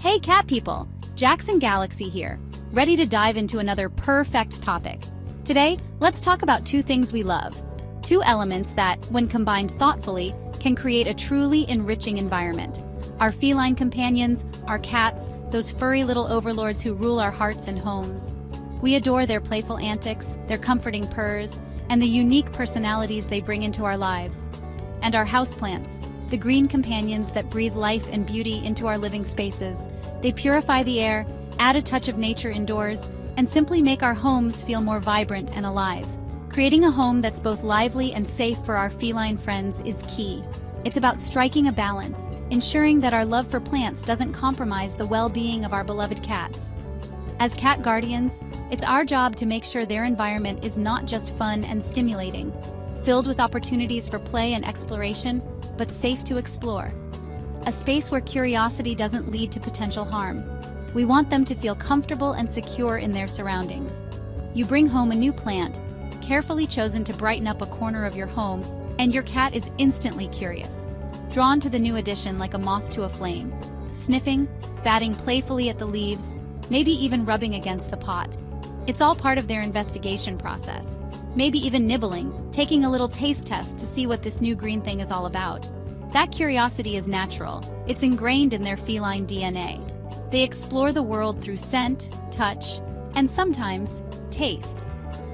Hey cat people, Jackson Galaxy here, ready to dive into another perfect topic. Today, let's talk about two things we love. Two elements that, when combined thoughtfully, can create a truly enriching environment. Our feline companions, our cats, those furry little overlords who rule our hearts and homes. We adore their playful antics, their comforting purrs, and the unique personalities they bring into our lives. And our houseplants, the green companions that breathe life and beauty into our living spaces. They purify the air, add a touch of nature indoors, and simply make our homes feel more vibrant and alive. Creating a home that's both lively and safe for our feline friends is key. It's about striking a balance, ensuring that our love for plants doesn't compromise the well-being of our beloved cats. As cat guardians, it's our job to make sure their environment is not just fun and stimulating, filled with opportunities for play and exploration, but safe to explore. A space where curiosity doesn't lead to potential harm. We want them to feel comfortable and secure in their surroundings. You bring home a new plant, carefully chosen to brighten up a corner of your home, and your cat is instantly curious, drawn to the new addition like a moth to a flame, sniffing, batting playfully at the leaves, maybe even rubbing against the pot. It's all part of their investigation process. Maybe even nibbling, taking a little taste test to see what this new green thing is all about. That curiosity is natural. It's ingrained in their feline DNA. They explore the world through scent, touch, and sometimes taste.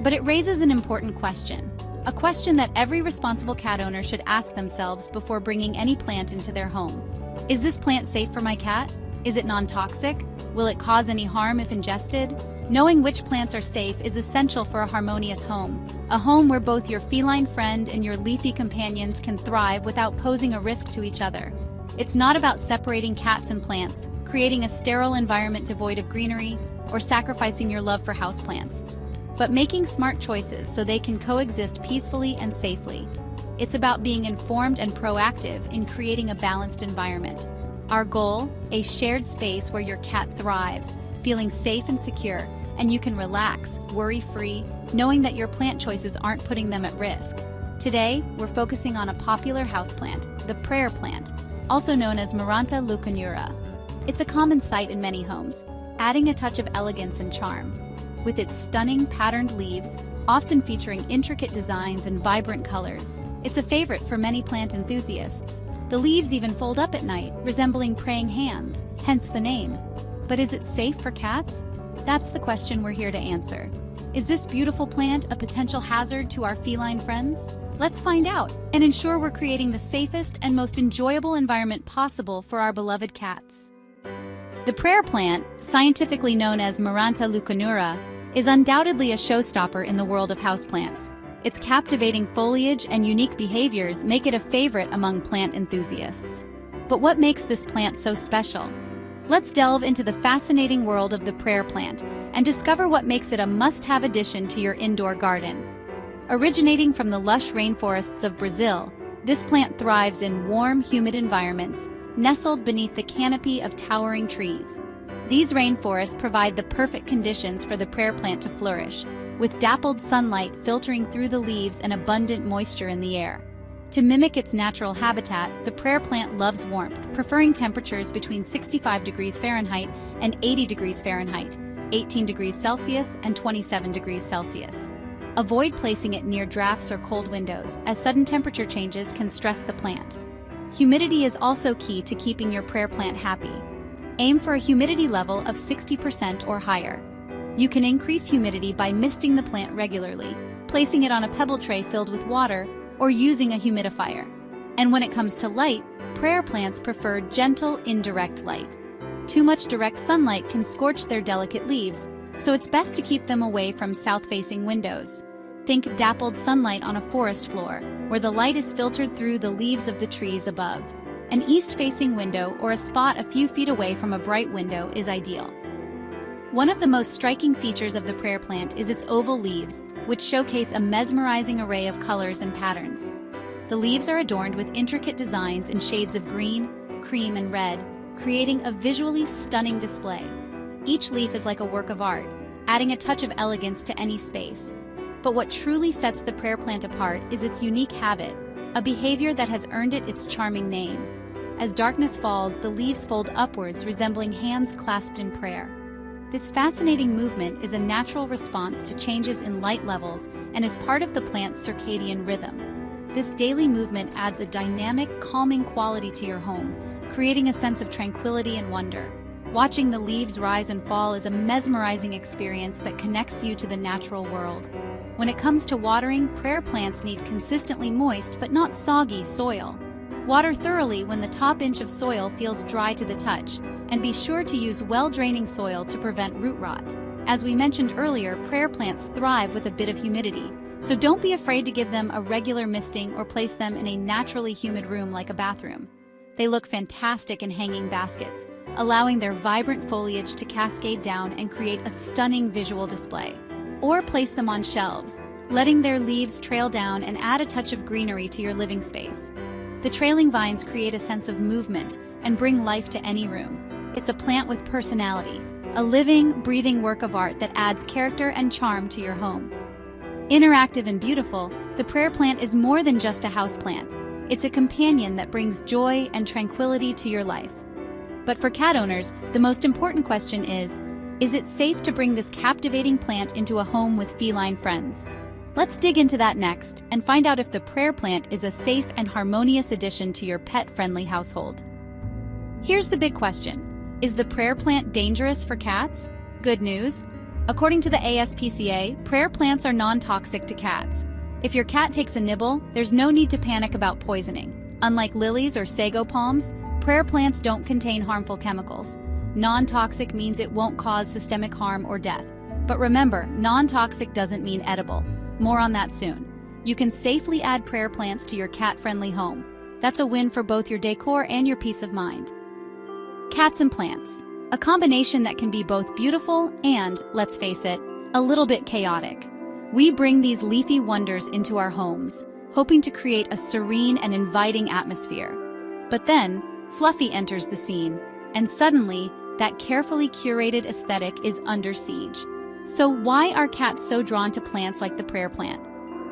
But it raises an important question. A question that every responsible cat owner should ask themselves before bringing any plant into their home. Is this plant safe for my cat? Is it non-toxic? Will it cause any harm if ingested? Knowing which plants are safe is essential for a harmonious home. A home where both your feline friend and your leafy companions can thrive without posing a risk to each other. It's not about separating cats and plants, creating a sterile environment devoid of greenery, or sacrificing your love for houseplants, but making smart choices so they can coexist peacefully and safely. It's about being informed and proactive in creating a balanced environment. Our goal, a shared space where your cat thrives, feeling safe and secure, and you can relax, worry-free, knowing that your plant choices aren't putting them at risk. Today, we're focusing on a popular houseplant, the prayer plant, also known as Maranta leuconura. It's a common sight in many homes, adding a touch of elegance and charm. With its stunning patterned leaves, often featuring intricate designs and vibrant colors, it's a favorite for many plant enthusiasts. The leaves even fold up at night, resembling praying hands, hence the name. But is it safe for cats? That's the question we're here to answer. Is this beautiful plant a potential hazard to our feline friends? Let's find out and ensure we're creating the safest and most enjoyable environment possible for our beloved cats. The prayer plant, scientifically known as Maranta leuconura, is undoubtedly a showstopper in the world of houseplants. Its captivating foliage and unique behaviors make it a favorite among plant enthusiasts. But what makes this plant so special? Let's delve into the fascinating world of the prayer plant and discover what makes it a must-have addition to your indoor garden. Originating from the lush rainforests of Brazil, this plant thrives in warm, humid environments, nestled beneath the canopy of towering trees. These rainforests provide the perfect conditions for the prayer plant to flourish, with dappled sunlight filtering through the leaves and abundant moisture in the air. To mimic its natural habitat, the prayer plant loves warmth, preferring temperatures between 65 degrees Fahrenheit and 80 degrees Fahrenheit, 18 degrees Celsius and 27 degrees Celsius. Avoid placing it near drafts or cold windows, as sudden temperature changes can stress the plant. Humidity is also key to keeping your prayer plant happy. Aim for a humidity level of 60% or higher. You can increase humidity by misting the plant regularly, placing it on a pebble tray filled with water, or using a humidifier. And when it comes to light, prayer plants prefer gentle, indirect light. Too much direct sunlight can scorch their delicate leaves, so it's best to keep them away from south-facing windows. Think dappled sunlight on a forest floor, where the light is filtered through the leaves of the trees above. An east-facing window or a spot a few feet away from a bright window is ideal. One of the most striking features of the prayer plant is its oval leaves, which showcase a mesmerizing array of colors and patterns. The leaves are adorned with intricate designs in shades of green, cream, and red, creating a visually stunning display. Each leaf is like a work of art, adding a touch of elegance to any space. But what truly sets the prayer plant apart is its unique habit, a behavior that has earned it its charming name. As darkness falls, the leaves fold upwards, resembling hands clasped in prayer. This fascinating movement is a natural response to changes in light levels and is part of the plant's circadian rhythm. This daily movement adds a dynamic, calming quality to your home, creating a sense of tranquility and wonder. Watching the leaves rise and fall is a mesmerizing experience that connects you to the natural world. When it comes to watering, prayer plants need consistently moist but not soggy soil. Water thoroughly when the top inch of soil feels dry to the touch, and be sure to use well-draining soil to prevent root rot. As we mentioned earlier, prayer plants thrive with a bit of humidity, so don't be afraid to give them a regular misting or place them in a naturally humid room like a bathroom. They look fantastic in hanging baskets, allowing their vibrant foliage to cascade down and create a stunning visual display. Or place them on shelves, letting their leaves trail down and add a touch of greenery to your living space. The trailing vines create a sense of movement and bring life to any room. It's a plant with personality, a living, breathing work of art that adds character and charm to your home. Interactive and beautiful, the prayer plant is more than just a houseplant. It's a companion that brings joy and tranquility to your life. But for cat owners, the most important question is it safe to bring this captivating plant into a home with feline friends? Let's dig into that next and find out if the prayer plant is a safe and harmonious addition to your pet-friendly household. Here's the big question. Is the prayer plant dangerous for cats? Good news. According to the ASPCA, prayer plants are non-toxic to cats. If your cat takes a nibble, there's no need to panic about poisoning. Unlike lilies or sago palms, prayer plants don't contain harmful chemicals. Non-toxic means it won't cause systemic harm or death. But remember, non-toxic doesn't mean edible. More on that soon. You can safely add prayer plants to your cat-friendly home. That's a win for both your decor and your peace of mind. Cats and plants. A combination that can be both beautiful and, let's face it, a little bit chaotic. We bring these leafy wonders into our homes, hoping to create a serene and inviting atmosphere. But then, Fluffy enters the scene, and suddenly, that carefully curated aesthetic is under siege. So why are cats so drawn to plants like the prayer plant?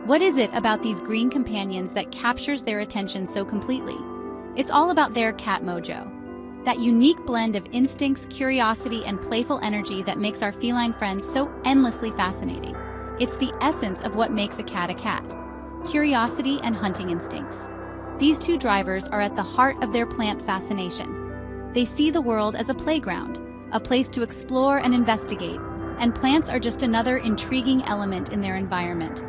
What is it about these green companions that captures their attention so completely? It's all about their cat mojo. That unique blend of instincts, curiosity, and playful energy that makes our feline friends so endlessly fascinating. It's the essence of what makes a cat. Curiosity and hunting instincts. These two drivers are at the heart of their plant fascination. They see the world as a playground, a place to explore and investigate, and plants are just another intriguing element in their environment.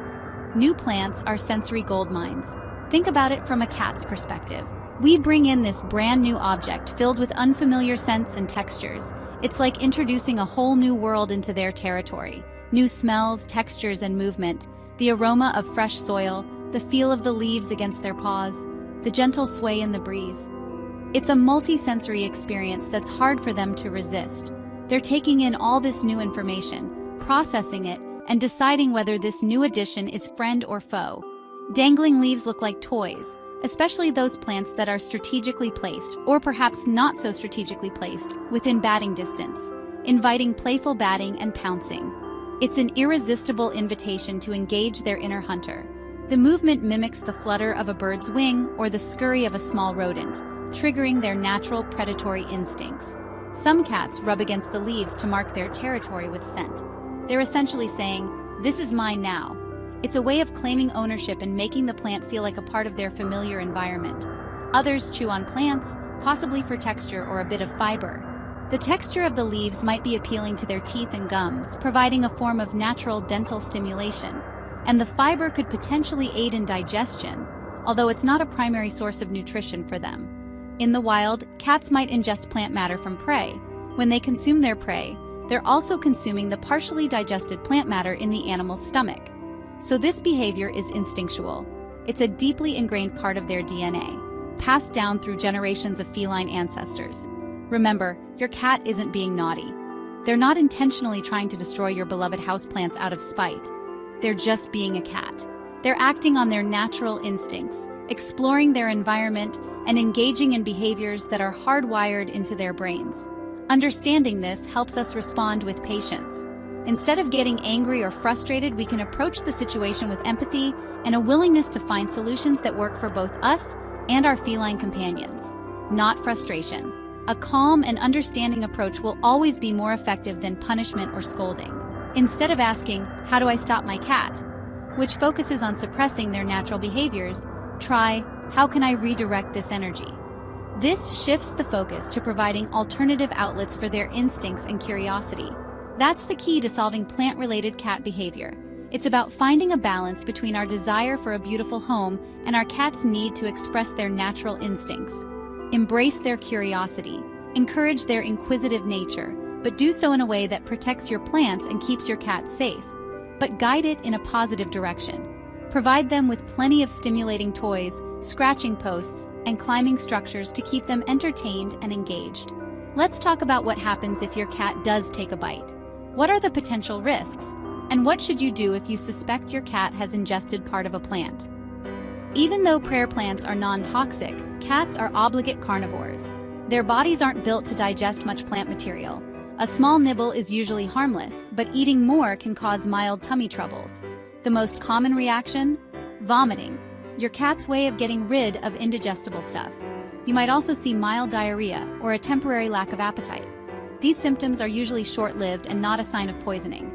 New plants are sensory gold mines. Think about it from a cat's perspective. We bring in this brand new object filled with unfamiliar scents and textures. It's like introducing a whole new world into their territory. New smells, textures, and movement. The aroma of fresh soil, the feel of the leaves against their paws, the gentle sway in the breeze. It's a multi-sensory experience that's hard for them to resist. They're taking in all this new information, processing it, and deciding whether this new addition is friend or foe. Dangling leaves look like toys, especially those plants that are strategically placed, or perhaps not so strategically placed, within batting distance, inviting playful batting and pouncing. It's an irresistible invitation to engage their inner hunter. The movement mimics the flutter of a bird's wing or the scurry of a small rodent, triggering their natural predatory instincts. Some cats rub against the leaves to mark their territory with scent. They're essentially saying, "This is mine now." It's a way of claiming ownership and making the plant feel like a part of their familiar environment. Others chew on plants, possibly for texture or a bit of fiber. The texture of the leaves might be appealing to their teeth and gums, providing a form of natural dental stimulation. And the fiber could potentially aid in digestion, although it's not a primary source of nutrition for them. In the wild, cats might ingest plant matter from prey. When they consume their prey, they're also consuming the partially digested plant matter in the animal's stomach. So this behavior is instinctual. It's a deeply ingrained part of their DNA, passed down through generations of feline ancestors. Remember, your cat isn't being naughty. They're not intentionally trying to destroy your beloved houseplants out of spite. They're just being a cat. They're acting on their natural instincts, exploring their environment, and engaging in behaviors that are hardwired into their brains. Understanding this helps us respond with patience. Instead of getting angry or frustrated, we can approach the situation with empathy and a willingness to find solutions that work for both us and our feline companions. not frustration. A calm and understanding approach will always be more effective than punishment or scolding. Instead of asking, "How do I stop my cat?" which focuses on suppressing their natural behaviors, try, "How can I redirect this energy?" This shifts the focus to providing alternative outlets for their instincts and curiosity. That's the key to solving plant-related cat behavior. It's about finding a balance between our desire for a beautiful home and our cat's need to express their natural instincts. Embrace their curiosity, encourage their inquisitive nature, but do so in a way that protects your plants and keeps your cat safe. But guide it in a positive direction. Provide them with plenty of stimulating toys, scratching posts, and climbing structures to keep them entertained and engaged. Let's talk about what happens if your cat does take a bite. What are the potential risks? And what should you do if you suspect your cat has ingested part of a plant? Even though prayer plants are non-toxic, cats are obligate carnivores. Their bodies aren't built to digest much plant material. A small nibble is usually harmless, but eating more can cause mild tummy troubles. The most common reaction? Vomiting, your cat's way of getting rid of indigestible stuff. You might also see mild diarrhea or a temporary lack of appetite. These symptoms are usually short-lived and not a sign of poisoning.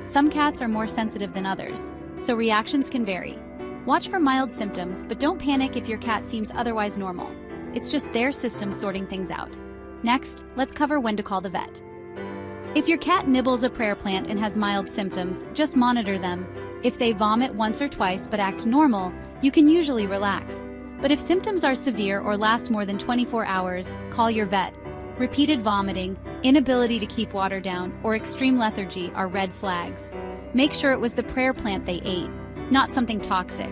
Some cats are more sensitive than others, so reactions can vary. Watch for mild symptoms, but don't panic if your cat seems otherwise normal. It's just their system sorting things out. Next, let's cover when to call the vet. If your cat nibbles a prayer plant and has mild symptoms, just monitor them. If they vomit once or twice but act normal, you can usually relax. But if symptoms are severe or last more than 24 hours, call your vet. Repeated vomiting, inability to keep water down, or extreme lethargy are red flags. Make sure it was the prayer plant they ate, not something toxic.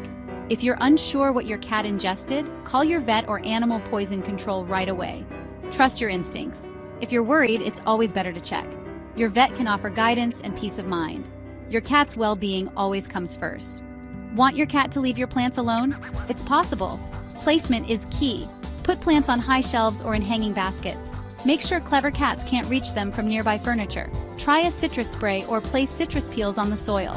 If you're unsure what your cat ingested, call your vet or animal poison control right away. Trust your instincts. If you're worried, it's always better to check. Your vet can offer guidance and peace of mind. Your cat's well-being always comes first. Want your cat to leave your plants alone? It's possible. Placement is key. Put plants on high shelves or in hanging baskets. Make sure clever cats can't reach them from nearby furniture. Try a citrus spray or place citrus peels on the soil.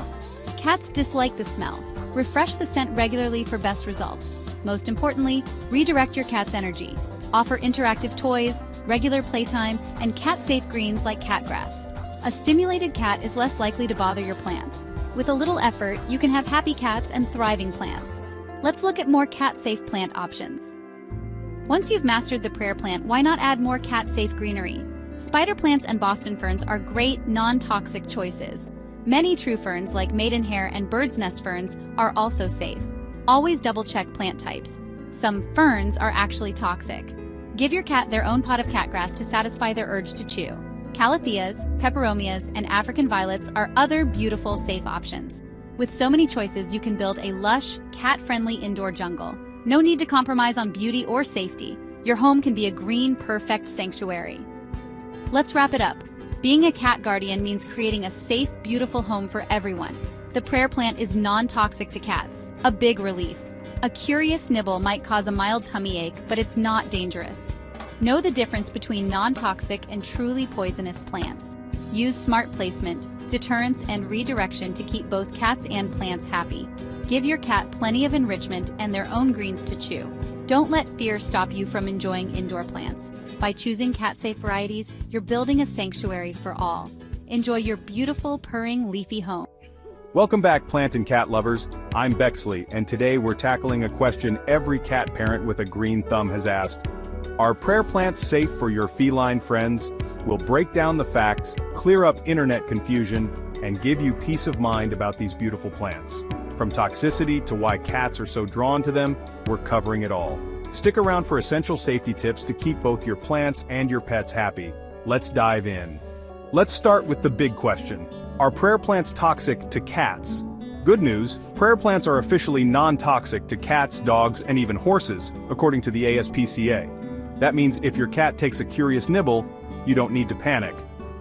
Cats dislike the smell. Refresh the scent regularly for best results. Most importantly, redirect your cat's energy. Offer interactive toys, regular playtime, and cat-safe greens like cat grass. A stimulated cat is less likely to bother your plants. With a little effort, you can have happy cats and thriving plants. Let's look at more cat-safe plant options. Once you've mastered the prayer plant, why not add more cat-safe greenery? Spider plants and Boston ferns are great, non-toxic choices. Many true ferns like maidenhair and bird's nest ferns are also safe. Always double-check plant types. Some ferns are actually toxic. Give your cat their own pot of catgrass to satisfy their urge to chew. Calatheas, peperomias, and African violets are other beautiful, safe options. With so many choices, you can build a lush, cat-friendly indoor jungle. No need to compromise on beauty or safety. Your home can be a green, perfect sanctuary. Let's wrap it up. Being a cat guardian means creating a safe, beautiful home for everyone. The prayer plant is non-toxic to cats, a big relief. A curious nibble might cause a mild tummy ache, but it's not dangerous. Know the difference between non-toxic and truly poisonous plants. Use smart placement, deterrence, and redirection to keep both cats and plants happy. Give your cat plenty of enrichment and their own greens to chew. Don't let fear stop you from enjoying indoor plants. By choosing cat-safe varieties, you're building a sanctuary for all. Enjoy your beautiful, purring, leafy home. Welcome back, plant and cat lovers. I'm Bexley, and today we're tackling a question every cat parent with a green thumb has asked. Are prayer plants safe for your feline friends? We'll break down the facts, clear up internet confusion, and give you peace of mind about these beautiful plants. From toxicity to why cats are so drawn to them, we're covering it all. Stick around for essential safety tips to keep both your plants and your pets happy. Let's dive in. Let's start with the big question. Are prayer plants toxic to cats? Good news, prayer plants are officially non-toxic to cats, dogs, and even horses, according to the ASPCA. That means if your cat takes a curious nibble, you don't need to panic.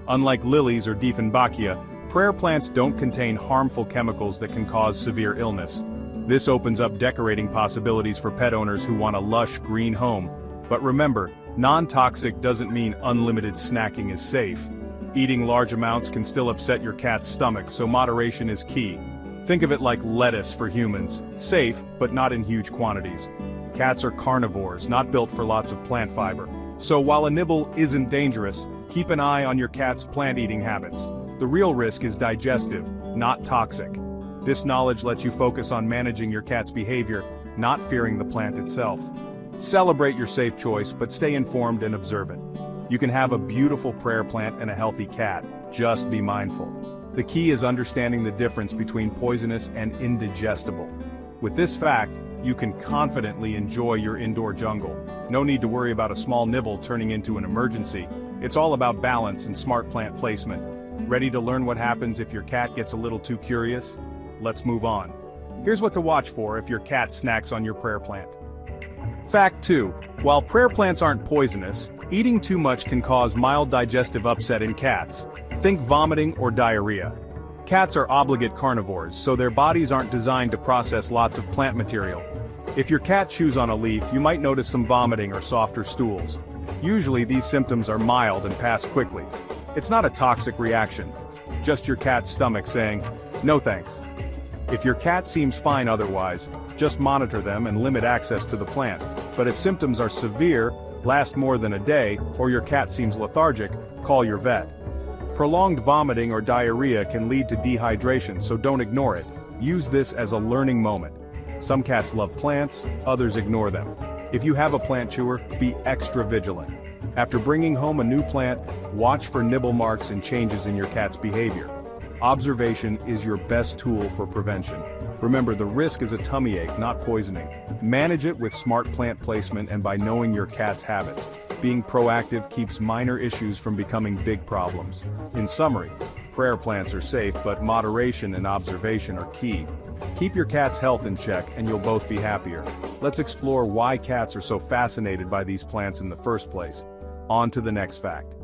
Unlike lilies or Dieffenbachia, prayer plants don't contain harmful chemicals that can cause severe illness. This opens up decorating possibilities for pet owners who want a lush green home. But remember, non-toxic doesn't mean unlimited snacking is safe. Eating large amounts can still upset your cat's stomach, so moderation is key. Think of it like lettuce for humans. Safe, but not in huge quantities. Cats are carnivores, not built for lots of plant fiber. So while a nibble isn't dangerous, keep an eye on your cat's plant-eating habits. The real risk is digestive, not toxic. This knowledge lets you focus on managing your cat's behavior, not fearing the plant itself. Celebrate your safe choice, but stay informed and observant. You can have a beautiful prayer plant and a healthy cat, just be mindful. The key is understanding the difference between poisonous and indigestible. With this fact, you can confidently enjoy your indoor jungle. No need to worry about a small nibble turning into an emergency. It's all about balance and smart plant placement. Ready to learn what happens if your cat gets a little too curious? Let's move on. Here's what to watch for if your cat snacks on your prayer plant. Fact 2. While prayer plants aren't poisonous, eating too much can cause mild digestive upset in cats. Think vomiting or diarrhea. Cats are obligate carnivores, so their bodies aren't designed to process lots of plant material. If your cat chews on a leaf, you might notice some vomiting or softer stools. Usually these symptoms are mild and pass quickly. It's not a toxic reaction, just your cat's stomach saying, "No thanks." If your cat seems fine otherwise, just monitor them and limit access to the plant. But if symptoms are severe, last more than a day, or your cat seems lethargic, call your vet. Prolonged vomiting or diarrhea can lead to dehydration, so don't ignore it. Use this as a learning moment. Some cats love plants, others ignore them. If you have a plant chewer, be extra vigilant. After bringing home a new plant, watch for nibble marks and changes in your cat's behavior. Observation is your best tool for prevention. Remember, the risk is a tummy ache, not poisoning. Manage it with smart plant placement and by knowing your cat's habits. Being proactive keeps minor issues from becoming big problems. In summary, prayer plants are safe, but moderation and observation are key. Keep your cat's health in check and you'll both be happier. Let's explore why cats are so fascinated by these plants in the first place. On to the next fact.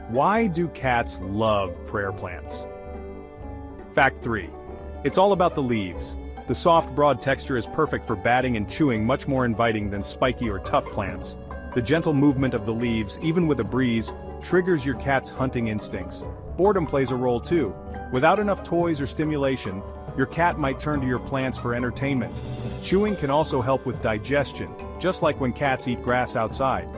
Why do cats love prayer plants? Fact 3. It's all about the leaves. The soft, broad texture is perfect for batting and chewing, much more inviting than spiky or tough plants. The gentle movement of the leaves, even with a breeze, triggers your cat's hunting instincts. Boredom plays a role too. Without enough toys or stimulation, your cat might turn to your plants for entertainment. Chewing can also help with digestion, just like when cats eat grass outside.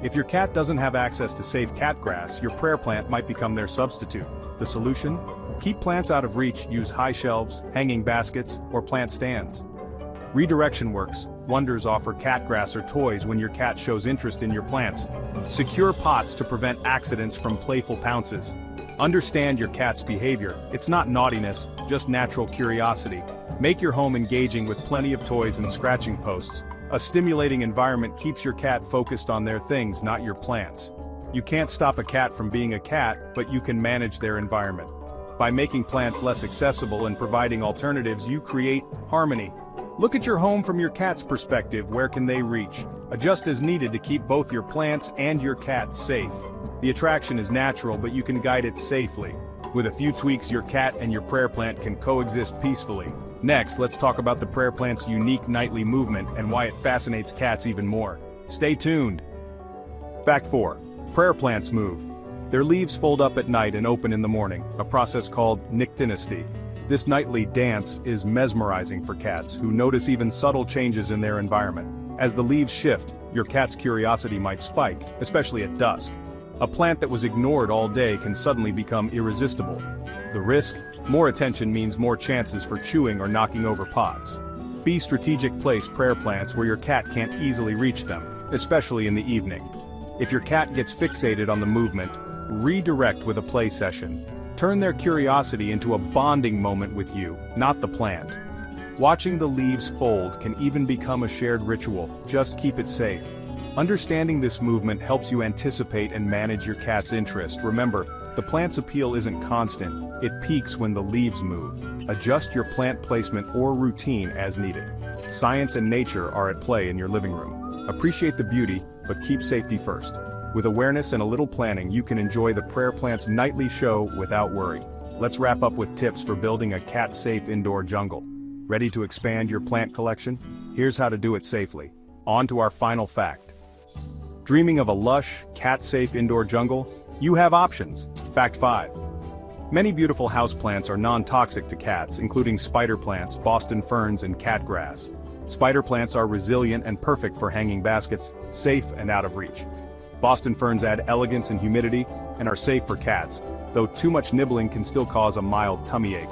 If your cat doesn't have access to safe cat grass, your prayer plant might become their substitute. The solution? Keep plants out of reach, use high shelves, hanging baskets, or plant stands. Redirection works. Wonders offer cat grass or toys when your cat shows interest in your plants. Secure pots to prevent accidents from playful pounces. Understand your cat's behavior. It's not naughtiness, just natural curiosity. Make your home engaging with plenty of toys and scratching posts. A stimulating environment keeps your cat focused on their things, not your plants. You can't stop a cat from being a cat, but you can manage their environment. By making plants less accessible and providing alternatives, you create harmony. Look at your home from your cat's perspective. Where can they reach? Adjust as needed to keep both your plants and your cat safe. The attraction is natural, but you can guide it safely. With a few tweaks, your cat and your prayer plant can coexist peacefully. Next, let's talk about the prayer plant's unique nightly movement and why it fascinates cats even more. Stay tuned. Fact 4. Prayer plants move. Their leaves fold up at night and open in the morning, a process called nyctinisty. This nightly dance is mesmerizing for cats, who notice even subtle changes in their environment. As the leaves shift, your cat's curiosity might spike, especially at dusk. A plant that was ignored all day can suddenly become irresistible. The risk? More attention means more chances for chewing or knocking over pots. Be strategic. Place prayer plants where your cat can't easily reach them, especially in the evening. If your cat gets fixated on the movement, redirect with a play session. Turn their curiosity into a bonding moment with you, not the plant. Watching the leaves fold can even become a shared ritual. Just keep it safe. Understanding this movement helps you anticipate and manage your cat's interest. Remember, the plant's appeal isn't constant. It peaks when the leaves move. Adjust your plant placement or routine as needed. Science and nature are at play in your living room. Appreciate the beauty, but keep safety first. With awareness and a little planning, you can enjoy the prayer plant's nightly show without worry. Let's wrap up with tips for building a cat-safe indoor jungle. Ready to expand your plant collection? Here's how to do it safely. On to our final fact. Dreaming of a lush, cat-safe indoor jungle? You have options. Fact 5. Many beautiful houseplants are non-toxic to cats, including spider plants, Boston ferns, and catgrass. Spider plants are resilient and perfect for hanging baskets, safe and out of reach. Boston ferns add elegance and humidity, and are safe for cats, though too much nibbling can still cause a mild tummy ache.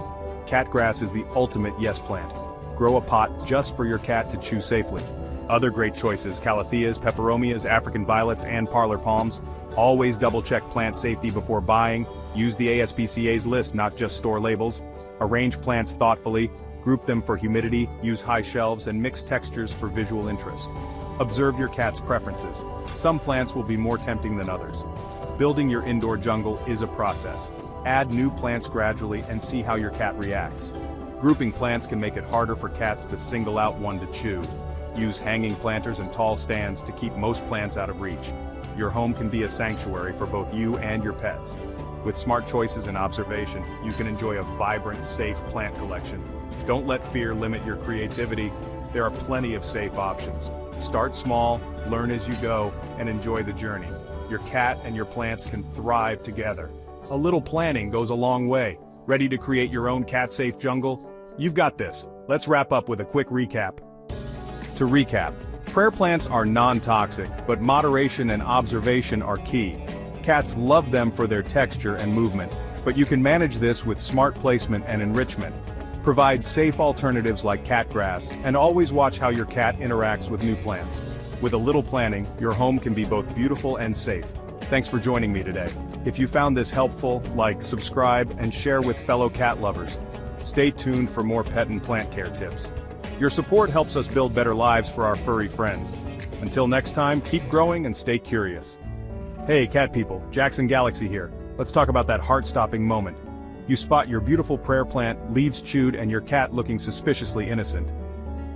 Catgrass is the ultimate yes plant. Grow a pot just for your cat to chew safely. Other great choices: calatheas, peperomias, African violets, and parlor palms. Always double-check plant safety before buying. Use the ASPCA's list, not just store labels. Arrange plants thoughtfully. Group them for humidity, use high shelves, and mix textures for visual interest. Observe your cat's preferences. Some plants will be more tempting than others. Building your indoor jungle is a process. Add new plants gradually and see how your cat reacts. Grouping plants can make it harder for cats to single out one to chew. Use hanging planters and tall stands to keep most plants out of reach. Your home can be a sanctuary for both you and your pets. With smart choices and observation, you can enjoy a vibrant, safe plant collection. Don't let fear limit your creativity. There are plenty of safe options. Start small, learn as you go, and enjoy the journey. Your cat and your plants can thrive together. A little planning goes a long way. Ready to create your own cat-safe jungle? You've got this. Let's wrap up with a quick recap. To recap, prayer plants are non-toxic, but moderation and observation are key. Cats love them for their texture and movement, but you can manage this with smart placement and enrichment. Provide safe alternatives like catgrass, and always watch how your cat interacts with new plants. With a little planning, your home can be both beautiful and safe. Thanks for joining me today. If you found this helpful, like, subscribe, and share with fellow cat lovers. Stay tuned for more pet and plant care tips. Your support helps us build better lives for our furry friends. Until next time, keep growing and stay curious. Hey cat people, Jackson Galaxy here. Let's talk about that heart-stopping moment. You spot your beautiful prayer plant, leaves chewed, and your cat looking suspiciously innocent.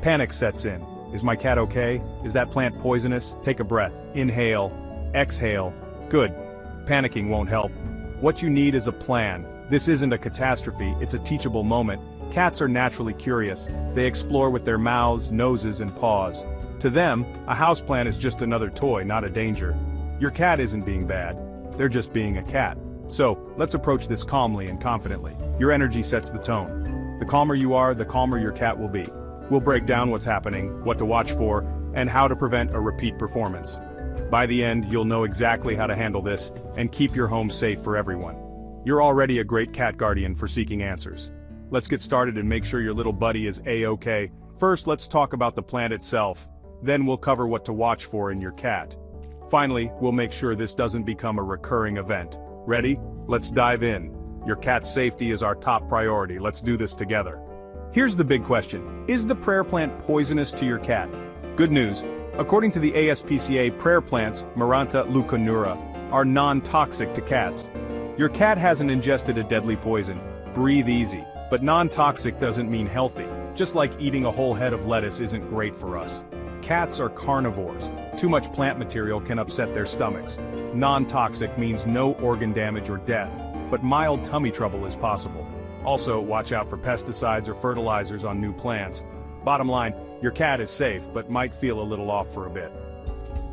Panic sets in. Is my cat okay? Is that plant poisonous? Take a breath. Inhale. Exhale. Good. Panicking won't help. What you need is a plan. This isn't a catastrophe, it's a teachable moment. Cats are naturally curious. They explore with their mouths, noses, and paws. To them, a houseplant is just another toy, not a danger. Your cat isn't being bad. They're just being a cat. So, let's approach this calmly and confidently. Your energy sets the tone. The calmer you are, the calmer your cat will be. We'll break down what's happening, what to watch for, and how to prevent a repeat performance. By the end, you'll know exactly how to handle this and keep your home safe for everyone. You're already a great cat guardian for seeking answers. Let's get started and make sure your little buddy is A-OK. First, let's talk about the plant itself. Then we'll cover what to watch for in your cat. Finally, we'll make sure this doesn't become a recurring event. Ready? Let's dive in. Your cat's safety is our top priority. Let's do this together. Here's the big question. Is the prayer plant poisonous to your cat? Good news. According to the ASPCA, prayer plants, Maranta leuconura, are non-toxic to cats. Your cat hasn't ingested a deadly poison. Breathe easy. But non-toxic doesn't mean healthy. Just like eating a whole head of lettuce isn't great for us. Cats are carnivores. Too much plant material can upset their stomachs. Non-toxic means no organ damage or death, but mild tummy trouble is possible. Also, watch out for pesticides or fertilizers on new plants. Bottom line, your cat is safe, but might feel a little off for a bit.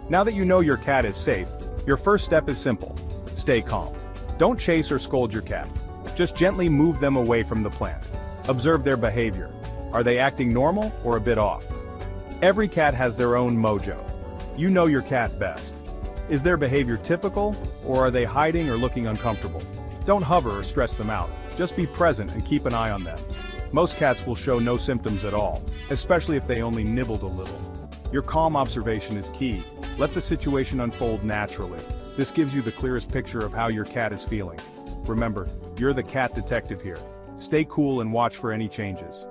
Now that you know your cat is safe, your first step is simple. Stay calm. Don't chase or scold your cat. Just gently move them away from the plant. Observe their behavior. Are they acting normal or a bit off? Every cat has their own mojo. You know your cat best. Is their behavior typical, or are they hiding or looking uncomfortable? Don't hover or stress them out. Just be present and keep an eye on them. Most cats will show no symptoms at all, especially if they only nibbled a little. Your calm observation is key. Let the situation unfold naturally. This gives you the clearest picture of how your cat is feeling. Remember, you're the cat detective here. Stay cool and watch for any changes.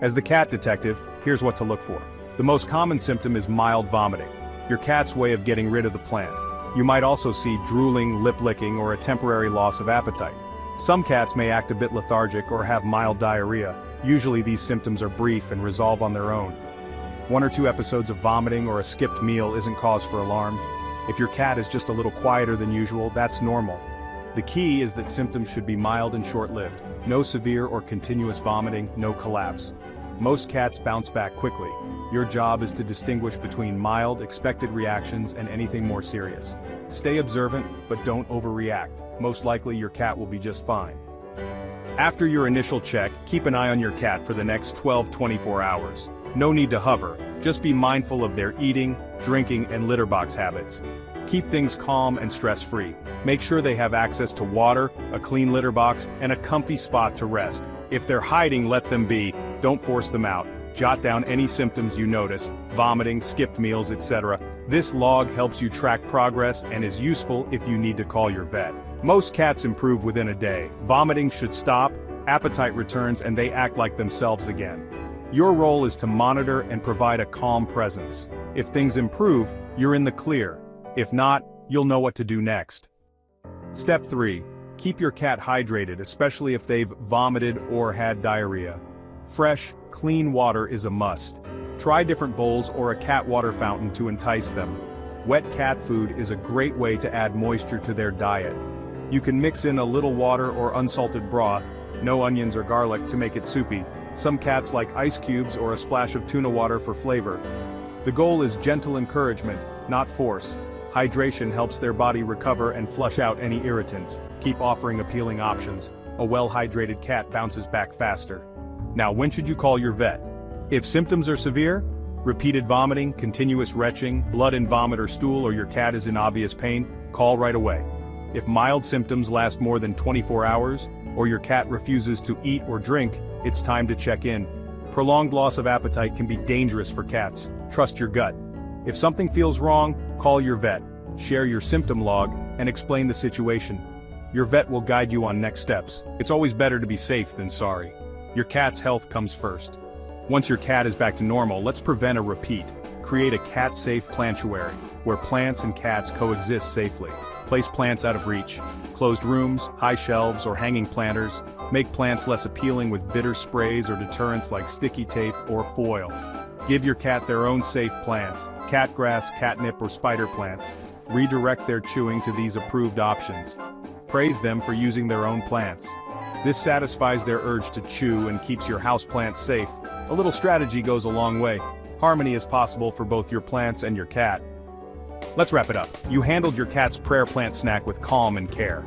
As the cat detective, here's what to look for. The most common symptom is mild vomiting, your cat's way of getting rid of the plant. You might also see drooling, lip licking, or a temporary loss of appetite. Some cats may act a bit lethargic or have mild diarrhea. Usually these symptoms are brief and resolve on their own. 1 or 2 episodes of vomiting or a skipped meal isn't cause for alarm. If your cat is just a little quieter than usual, that's normal. The key is that symptoms should be mild and short-lived. No severe or continuous vomiting, no collapse. Most cats bounce back quickly. Your job is to distinguish between mild, expected reactions and anything more serious. Stay observant, but don't overreact. Most likely your cat will be just fine. After your initial check, keep an eye on your cat for the next 12-24 hours. No need to hover, just be mindful of their eating, drinking, and litter box habits. Keep things calm and stress-free. Make sure they have access to water, a clean litter box, and a comfy spot to rest. If they're hiding, let them be. Don't force them out. Jot down any symptoms you notice, vomiting, skipped meals, etc. This log helps you track progress and is useful if you need to call your vet. Most cats improve within a day. Vomiting should stop, appetite returns, and they act like themselves again. Your role is to monitor and provide a calm presence. If things improve, you're in the clear. If not, you'll know what to do next. Step 3. Keep your cat hydrated, especially if they've vomited or had diarrhea. Fresh, clean water is a must. Try different bowls or a cat water fountain to entice them. Wet cat food is a great way to add moisture to their diet. You can mix in a little water or unsalted broth, no onions or garlic, to make it soupy. Some cats like ice cubes or a splash of tuna water for flavor. The goal is gentle encouragement, not force. Hydration helps their body recover and flush out any irritants. Keep offering appealing options. A well-hydrated cat bounces back faster. Now, when should you call your vet? If symptoms are severe, repeated vomiting, continuous retching, blood in vomit or stool, or your cat is in obvious pain, call right away. If mild symptoms last more than 24 hours, or your cat refuses to eat or drink, it's time to check in. Prolonged loss of appetite can be dangerous for cats. Trust your gut. If something feels wrong, call your vet, share your symptom log, and explain the situation. Your vet will guide you on next steps. It's always better to be safe than sorry. Your cat's health comes first. Once your cat is back to normal, let's prevent a repeat. Create a cat-safe plantuary, where plants and cats coexist safely. Place plants out of reach. Closed rooms, high shelves, or hanging planters. Make plants less appealing with bitter sprays or deterrents like sticky tape or foil. Give your cat their own safe plants, cat grass, catnip, or spider plants. Redirect their chewing to these approved options. Praise them for using their own plants. This satisfies their urge to chew and keeps your houseplants safe. A little strategy goes a long way. Harmony is possible for both your plants and your cat. Let's wrap it up. You handled your cat's prayer plant snack with calm and care.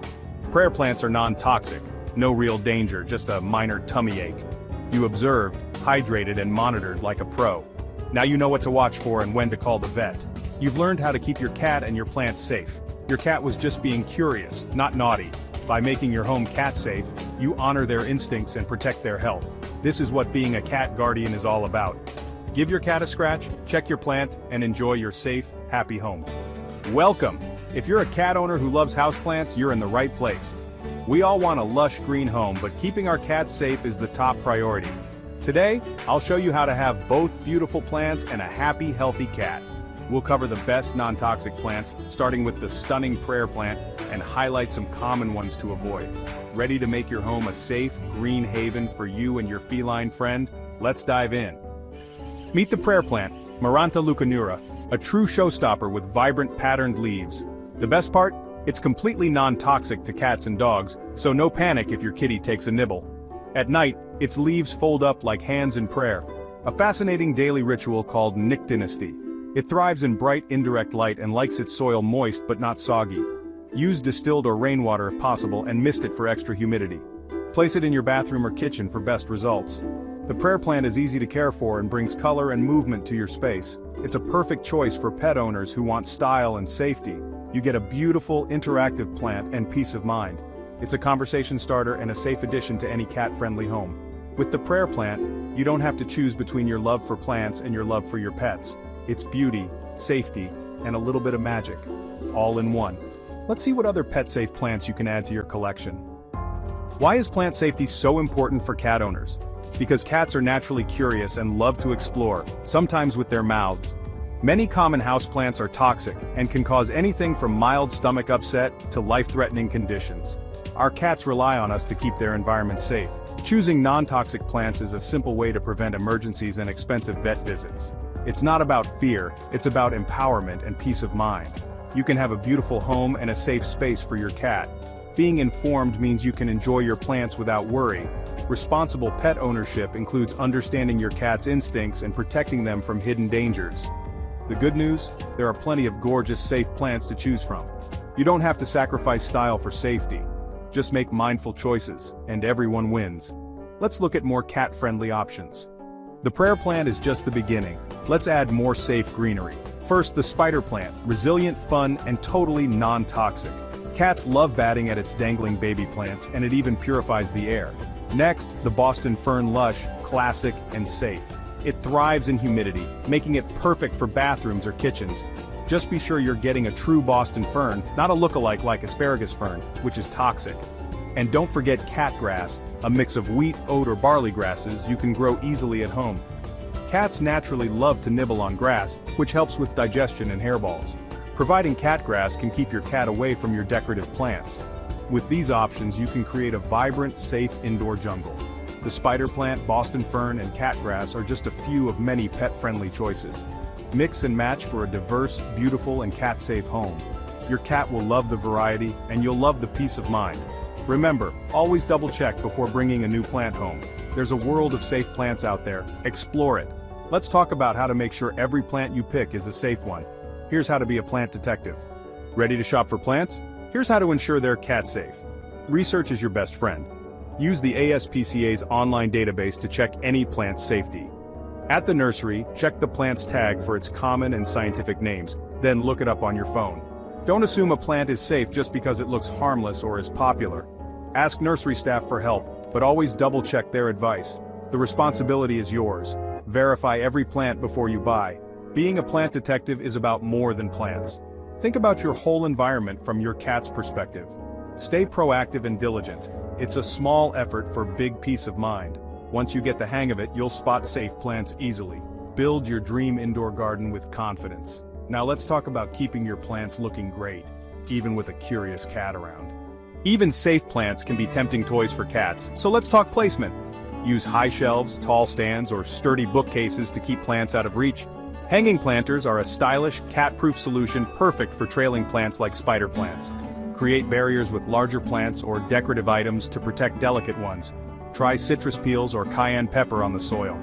Prayer plants are non-toxic, no real danger, just a minor tummy ache. You observed, hydrated, and monitored like a pro. Now you know what to watch for and when to call the vet. You've learned how to keep your cat and your plants safe. Your cat was just being curious, not naughty. By making your home cat safe, you honor their instincts and protect their health. This is what being a cat guardian is all about. Give your cat a scratch, check your plant, and enjoy your safe, happy home. Welcome! If you're a cat owner who loves houseplants, you're in the right place. We all want a lush green home, but keeping our cats safe is the top priority. Today, I'll show you how to have both beautiful plants and a happy, healthy cat. We'll cover the best non-toxic plants, starting with the stunning prayer plant, and highlight some common ones to avoid. Ready to make your home a safe, green haven for you and your feline friend? Let's dive in. Meet the prayer plant, Maranta leucanura, a true showstopper with vibrant patterned leaves. The best part? It's completely non-toxic to cats and dogs, so no panic if your kitty takes a nibble. At night, its leaves fold up like hands in prayer, a fascinating daily ritual called nyctinisty. It thrives in bright, indirect light and likes its soil moist but not soggy. Use distilled or rainwater if possible and mist it for extra humidity. Place it in your bathroom or kitchen for best results. The prayer plant is easy to care for and brings color and movement to your space. It's a perfect choice for pet owners who want style and safety. You get a beautiful, interactive plant and peace of mind. It's a conversation starter and a safe addition to any cat-friendly home. With the prayer plant, you don't have to choose between your love for plants and your love for your pets. It's beauty, safety, and a little bit of magic, all in one. Let's see what other pet-safe plants you can add to your collection. Why is plant safety so important for cat owners? Because cats are naturally curious and love to explore, sometimes with their mouths. Many common houseplants are toxic and can cause anything from mild stomach upset to life-threatening conditions. Our cats rely on us to keep their environment safe. Choosing non-toxic plants is a simple way to prevent emergencies and expensive vet visits. It's not about fear, it's about empowerment and peace of mind. You can have a beautiful home and a safe space for your cat. Being informed means you can enjoy your plants without worry. Responsible pet ownership includes understanding your cat's instincts and protecting them from hidden dangers. The good news? There are plenty of gorgeous, safe plants to choose from. You don't have to sacrifice style for safety. Just make mindful choices, and everyone wins. Let's look at more cat-friendly options. The prayer plant is just the beginning. Let's add more safe greenery. First, the spider plant, resilient, fun, and totally non-toxic. Cats love batting at its dangling baby plants, and it even purifies the air. Next, the Boston fern lush, classic and safe. It thrives in humidity, making it perfect for bathrooms or kitchens. Just be sure you're getting a true Boston fern, not a look-alike like asparagus fern, which is toxic. And don't forget catgrass, a mix of wheat, oat, or barley grasses you can grow easily at home. Cats naturally love to nibble on grass, which helps with digestion and hairballs. Providing catgrass can keep your cat away from your decorative plants. With these options, you can create a vibrant, safe indoor jungle. The spider plant, Boston fern, and catgrass are just a few of many pet-friendly choices. Mix and match for a diverse, beautiful, and cat-safe home. Your cat will love the variety, and you'll love the peace of mind. Remember, always double-check before bringing a new plant home. There's a world of safe plants out there. Explore it. Let's talk about how to make sure every plant you pick is a safe one. Here's how to be a plant detective. Ready to shop for plants? Here's how to ensure they're cat-safe. Research is your best friend. Use the ASPCA's online database to check any plant's safety. At the nursery, check the plant's tag for its common and scientific names, then look it up on your phone. Don't assume a plant is safe just because it looks harmless or is popular. Ask nursery staff for help, but always double-check their advice. The responsibility is yours. Verify every plant before you buy. Being a plant detective is about more than plants. Think about your whole environment from your cat's perspective. Stay proactive and diligent. It's a small effort for big peace of mind. Once you get the hang of it, you'll spot safe plants easily. Build your dream indoor garden with confidence. Now let's talk about keeping your plants looking great, even with a curious cat around. Even safe plants can be tempting toys for cats, so let's talk placement. Use high shelves, tall stands, or sturdy bookcases to keep plants out of reach. Hanging planters are a stylish, cat-proof solution perfect for trailing plants like spider plants. Create barriers with larger plants or decorative items to protect delicate ones. Try citrus peels or cayenne pepper on the soil.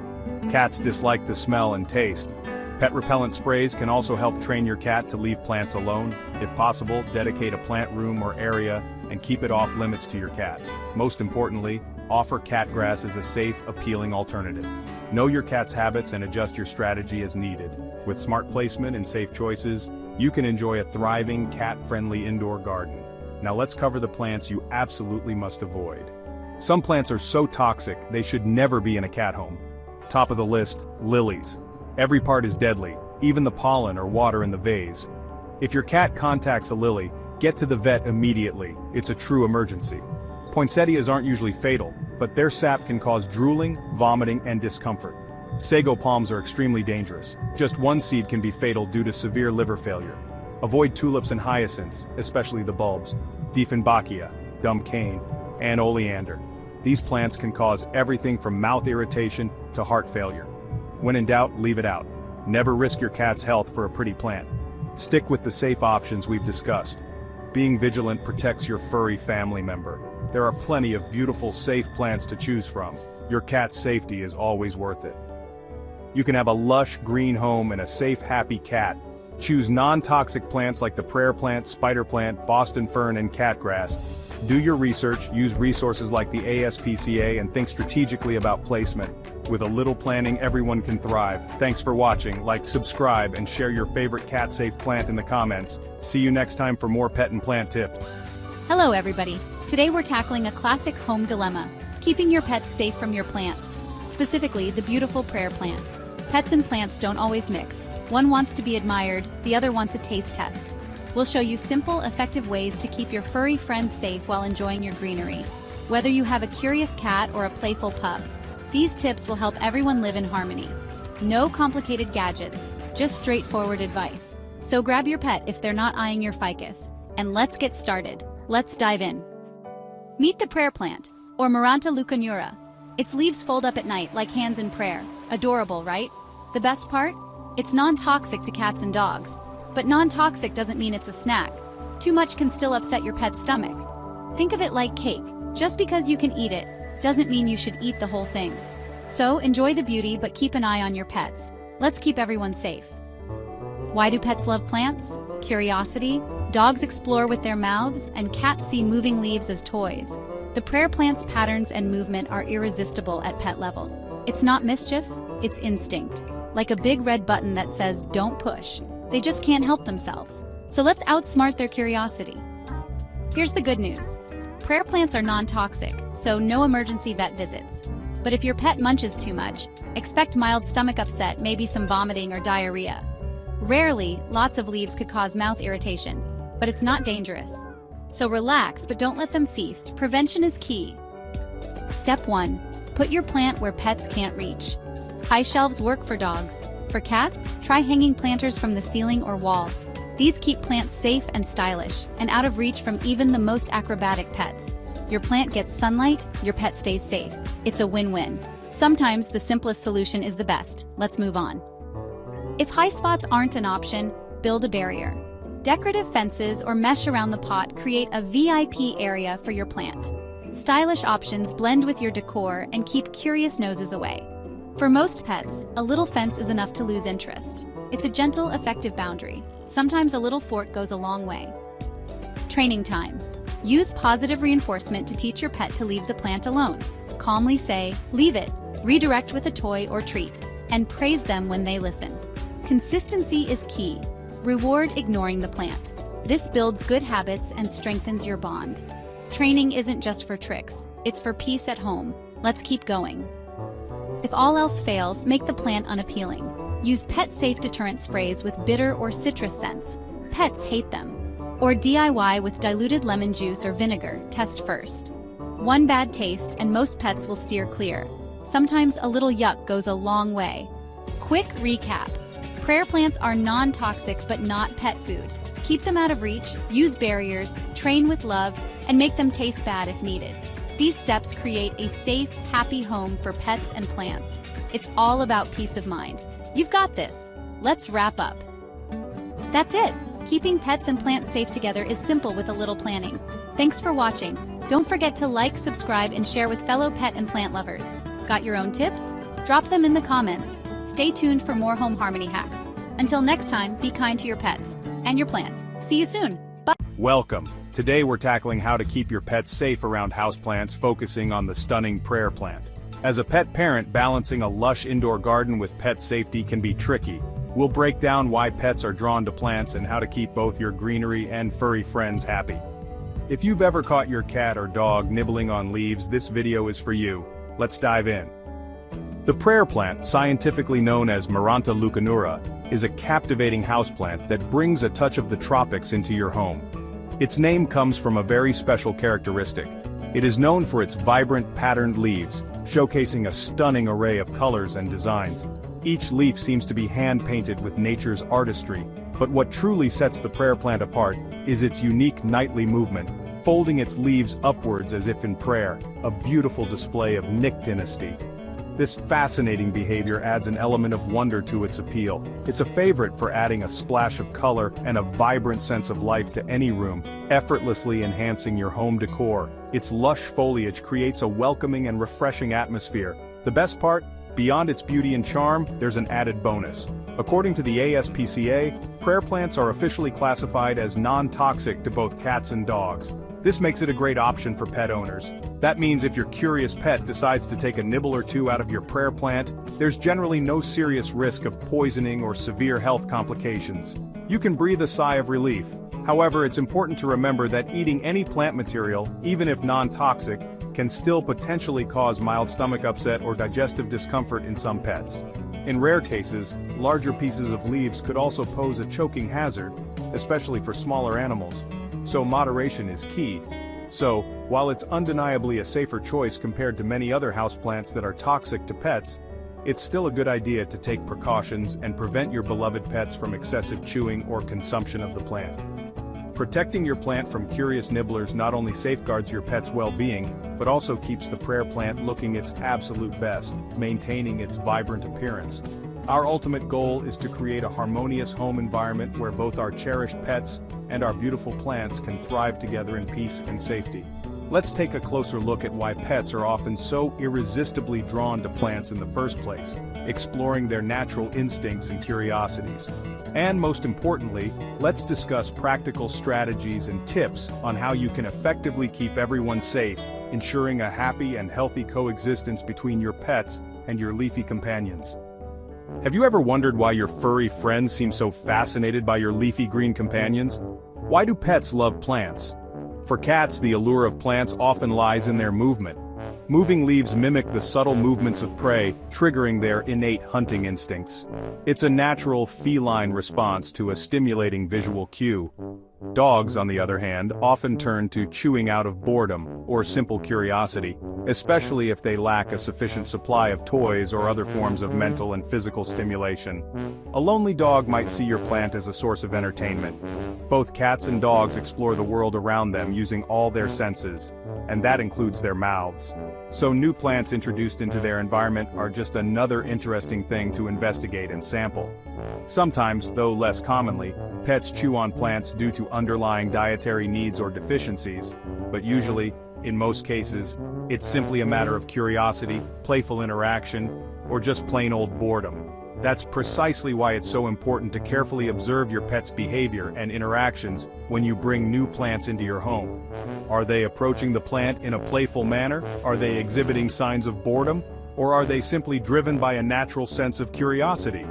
Cats dislike the smell and taste. Pet repellent sprays can also help train your cat to leave plants alone. If possible, dedicate a plant room or area and keep it off limits to your cat. Most importantly, offer catgrass as a safe, appealing alternative. Know your cat's habits and adjust your strategy as needed. With smart placement and safe choices, you can enjoy a thriving, cat-friendly indoor garden. Now let's cover the plants you absolutely must avoid. Some plants are so toxic, they should never be in a cat home. Top of the list, lilies. Every part is deadly, even the pollen or water in the vase. If your cat contacts a lily, get to the vet immediately. It's a true emergency. Poinsettias aren't usually fatal, but their sap can cause drooling, vomiting, and discomfort. Sago palms are extremely dangerous. Just one seed can be fatal due to severe liver failure. Avoid tulips and hyacinths, especially the bulbs, Dieffenbachia, dumb cane, and oleander. These plants can cause everything from mouth irritation to heart failure. When in doubt, leave it out. Never risk your cat's health for a pretty plant. Stick with the safe options we've discussed. Being vigilant protects your furry family member. There are plenty of beautiful, safe plants to choose from. Your cat's safety is always worth it. You can have a lush, green home and a safe, happy cat. Choose non-toxic plants like the prayer plant, spider plant, Boston fern, and catgrass. Do your research, use resources like the ASPCA, and think strategically about placement. With a little planning, everyone can thrive. Thanks for watching. Like, subscribe, and share your favorite cat-safe plant in the comments. See you next time for more pet and plant tips. Hello everybody. Today we're tackling a classic home dilemma, keeping your pets safe from your plants. Specifically, the beautiful prayer plant. Pets and plants don't always mix. One wants to be admired, the other wants a taste test. We'll show you simple, effective ways to keep your furry friends safe while enjoying your greenery. Whether you have a curious cat or a playful pup, these tips will help everyone live in harmony. No complicated gadgets, just straightforward advice. So grab your pet if they're not eyeing your ficus, and let's get started. Let's dive in. Meet the prayer plant, or Maranta leuconura. Its leaves fold up at night like hands in prayer. Adorable, right? The best part? It's non-toxic to cats and dogs. But non-toxic doesn't mean it's a snack. Too much can still upset your pet's stomach. Think of it like cake. Just because you can eat it, doesn't mean you should eat the whole thing. So enjoy the beauty, but keep an eye on your pets. Let's keep everyone safe. Why do pets love plants? Curiosity. Dogs explore with their mouths, and cats see moving leaves as toys. The prayer plant's patterns and movement are irresistible at pet level. It's not mischief, it's instinct. Like a big red button that says, don't push. They just can't help themselves. So let's outsmart their curiosity. Here's the good news. Prayer plants are non-toxic, so no emergency vet visits. But if your pet munches too much, expect mild stomach upset, maybe some vomiting or diarrhea. Rarely, lots of leaves could cause mouth irritation, but it's not dangerous. So relax, but don't let them feast. Prevention is key. Step 1. Put your plant where pets can't reach. High shelves work for dogs. For cats, try hanging planters from the ceiling or wall. These keep plants safe and stylish, and out of reach from even the most acrobatic pets. Your plant gets sunlight, your pet stays safe. It's a win-win. Sometimes the simplest solution is the best. Let's move on. If high spots aren't an option, build a barrier. Decorative fences or mesh around the pot create a VIP area for your plant. Stylish options blend with your decor and keep curious noses away. For most pets, a little fence is enough to lose interest. It's a gentle, effective boundary. Sometimes a little fort goes a long way. Training time. Use positive reinforcement to teach your pet to leave the plant alone. Calmly say, leave it, redirect with a toy or treat, and praise them when they listen. Consistency is key. Reward ignoring the plant. This builds good habits and strengthens your bond. Training isn't just for tricks, it's for peace at home. Let's keep going. If all else fails, make the plant unappealing. Use pet-safe deterrent sprays with bitter or citrus scents. Pets hate them. Or DIY with diluted lemon juice or vinegar. Test first. One bad taste and most pets will steer clear. Sometimes a little yuck goes a long way. Quick recap. Prayer plants are non-toxic but not pet food. Keep them out of reach, use barriers, train with love, and make them taste bad if needed. These steps create a safe, happy home for pets and plants. It's all about peace of mind. You've got this. Let's wrap up. That's it. Keeping pets and plants safe together is simple with a little planning. Thanks for watching. Don't forget to like, subscribe, and share with fellow pet and plant lovers. Got your own tips? Drop them in the comments. Stay tuned for more home harmony hacks. Until next time, be kind to your pets and your plants. See you soon. Bye. Welcome. Today we're tackling how to keep your pets safe around houseplants, focusing on the stunning prayer plant. As a pet parent, balancing a lush indoor garden with pet safety can be tricky. We'll break down why pets are drawn to plants and how to keep both your greenery and furry friends happy. If you've ever caught your cat or dog nibbling on leaves, this video is for you. Let's dive in. The prayer plant, scientifically known as Maranta leucanura, is a captivating houseplant that brings a touch of the tropics into your home. Its name comes from a very special characteristic. It is known for its vibrant, patterned leaves, showcasing a stunning array of colors and designs. Each leaf seems to be hand-painted with nature's artistry, but what truly sets the prayer plant apart is its unique nightly movement, folding its leaves upwards as if in prayer, a beautiful display of nyctinicity. This fascinating behavior adds an element of wonder to its appeal. It's a favorite for adding a splash of color and a vibrant sense of life to any room, effortlessly enhancing your home decor. Its lush foliage creates a welcoming and refreshing atmosphere. The best part? Beyond its beauty and charm, there's an added bonus. According to the ASPCA, prayer plants are officially classified as non-toxic to both cats and dogs. This makes it a great option for pet owners. That means if your curious pet decides to take a nibble or two out of your prayer plant, there's generally no serious risk of poisoning or severe health complications. You can breathe a sigh of relief. However, it's important to remember that eating any plant material, even if non-toxic, can still potentially cause mild stomach upset or digestive discomfort in some pets. In rare cases, larger pieces of leaves could also pose a choking hazard, especially for smaller animals. So moderation is key. So, while it's undeniably a safer choice compared to many other houseplants that are toxic to pets, it's still a good idea to take precautions and prevent your beloved pets from excessive chewing or consumption of the plant. Protecting your plant from curious nibblers not only safeguards your pet's well-being, but also keeps the prayer plant looking its absolute best, maintaining its vibrant appearance. Our ultimate goal is to create a harmonious home environment where both our cherished pets and our beautiful plants can thrive together in peace and safety. Let's take a closer look at why pets are often so irresistibly drawn to plants in the first place, exploring their natural instincts and curiosities. And most importantly, let's discuss practical strategies and tips on how you can effectively keep everyone safe, ensuring a happy and healthy coexistence between your pets and your leafy companions. Have you ever wondered why your furry friends seem so fascinated by your leafy green companions? Why do pets love plants? For cats, the allure of plants often lies in their movement. Moving leaves mimic the subtle movements of prey, triggering their innate hunting instincts. It's a natural feline response to a stimulating visual cue. Dogs, on the other hand, often turn to chewing out of boredom or simple curiosity, especially if they lack a sufficient supply of toys or other forms of mental and physical stimulation. A lonely dog might see your plant as a source of entertainment. Both cats and dogs explore the world around them using all their senses, and that includes their mouths. So new plants introduced into their environment are just another interesting thing to investigate and sample. Sometimes, though less commonly, pets chew on plants due to underlying dietary needs or deficiencies, but usually, in most cases, it's simply a matter of curiosity, playful interaction, or just plain old boredom. That's precisely why it's so important to carefully observe your pet's behavior and interactions when you bring new plants into your home. Are they approaching the plant in a playful manner? Are they exhibiting signs of boredom? Or are they simply driven by a natural sense of curiosity?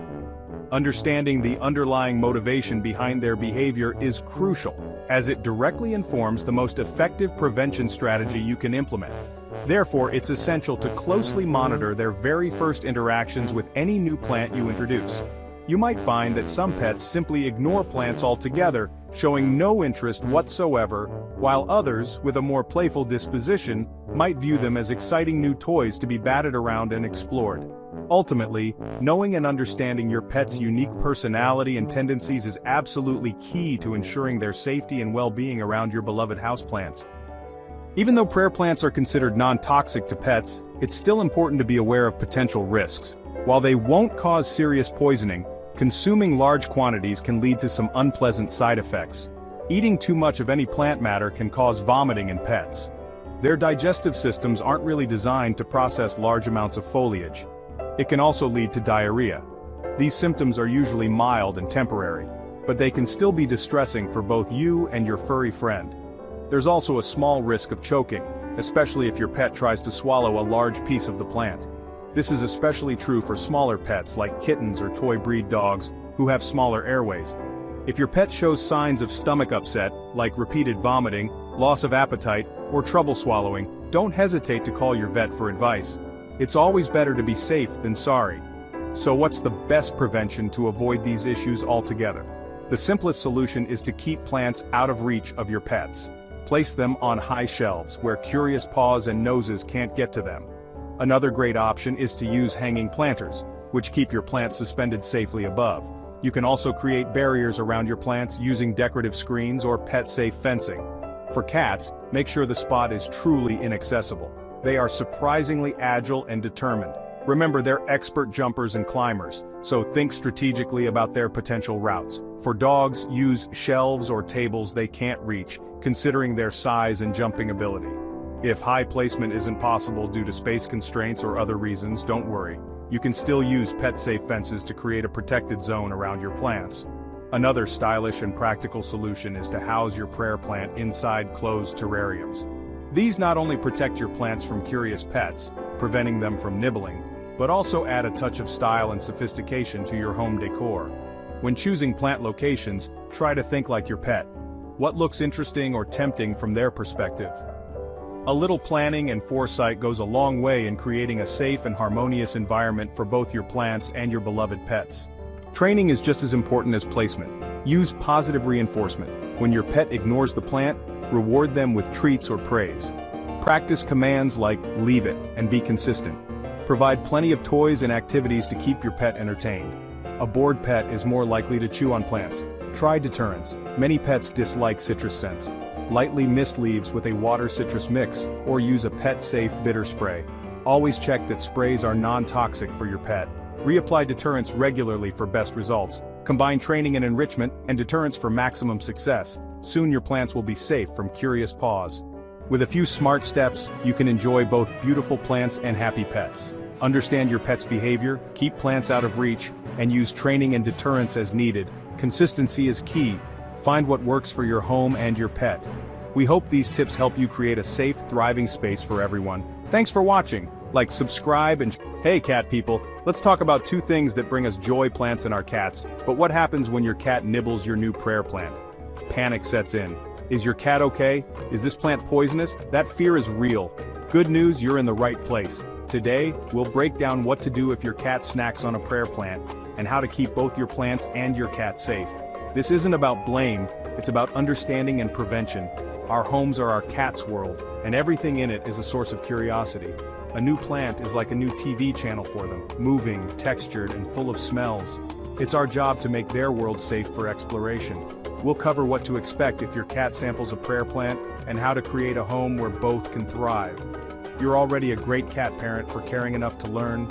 Understanding the underlying motivation behind their behavior is crucial, as it directly informs the most effective prevention strategy you can implement. Therefore, it's essential to closely monitor their very first interactions with any new plant you introduce. You might find that some pets simply ignore plants altogether, showing no interest whatsoever, while others, with a more playful disposition, might view them as exciting new toys to be batted around and explored. Ultimately, knowing and understanding your pet's unique personality and tendencies is absolutely key to ensuring their safety and well-being around your beloved houseplants. Even though prayer plants are considered non-toxic to pets, it's still important to be aware of potential risks. While they won't cause serious poisoning, consuming large quantities can lead to some unpleasant side effects. Eating too much of any plant matter can cause vomiting in pets. Their digestive systems aren't really designed to process large amounts of foliage. It can also lead to diarrhea. These symptoms are usually mild and temporary, but they can still be distressing for both you and your furry friend. There's also a small risk of choking, especially if your pet tries to swallow a large piece of the plant. This is especially true for smaller pets like kittens or toy breed dogs who have smaller airways. If your pet shows signs of stomach upset, like repeated vomiting, loss of appetite, or trouble swallowing, don't hesitate to call your vet for advice. It's always better to be safe than sorry. So what's the best prevention to avoid these issues altogether? The simplest solution is to keep plants out of reach of your pets. Place them on high shelves where curious paws and noses can't get to them. Another great option is to use hanging planters, which keep your plants suspended safely above. You can also create barriers around your plants using decorative screens or pet-safe fencing. For cats, make sure the spot is truly inaccessible. They are surprisingly agile and determined. Remember, they're expert jumpers and climbers, so think strategically about their potential routes. For dogs, use shelves or tables they can't reach, considering their size and jumping ability. If high placement isn't possible due to space constraints or other reasons, don't worry. You can still use pet-safe fences to create a protected zone around your plants. Another stylish and practical solution is to house your prayer plant inside closed terrariums. These not only protect your plants from curious pets, preventing them from nibbling, but also add a touch of style and sophistication to your home decor. When choosing plant locations, try to think like your pet. What looks interesting or tempting from their perspective? A little planning and foresight goes a long way in creating a safe and harmonious environment for both your plants and your beloved pets. Training is just as important as placement. Use positive reinforcement. When your pet ignores the plant, reward them with treats or praise. Practice commands like "leave it" and be consistent. Provide plenty of toys and activities to keep your pet entertained. A bored pet is more likely to chew on plants. Try deterrents. Many pets dislike citrus scents. Lightly mist leaves with a water citrus mix, or use a pet-safe bitter spray. Always check that sprays are non-toxic for your pet. Reapply deterrents regularly for best results. Combine training and enrichment and deterrents for maximum success. Soon your plants will be safe from curious paws. With a few smart steps, you can enjoy both beautiful plants and happy pets. Understand your pet's behavior, keep plants out of reach, and use training and deterrents as needed. Consistency is key. Find what works for your home and your pet. We hope these tips help you create a safe, thriving space for everyone. Thanks for watching. Like, subscribe and hey cat people, let's talk about two things that bring us joy: plants and our cats. But what happens when your cat nibbles your new prayer plant? Panic sets in. Is your cat okay? Is this plant poisonous? That fear is real. Good news, you're in the right place. Today, we'll break down what to do if your cat snacks on a prayer plant, and how to keep both your plants and your cat safe. This isn't about blame, it's about understanding and prevention. Our homes are our cat's world, and everything in it is a source of curiosity. A new plant is like a new TV channel for them, moving, textured, and full of smells. It's our job to make their world safe for exploration. We'll cover what to expect if your cat samples a prayer plant, and how to create a home where both can thrive. You're already a great cat parent for caring enough to learn.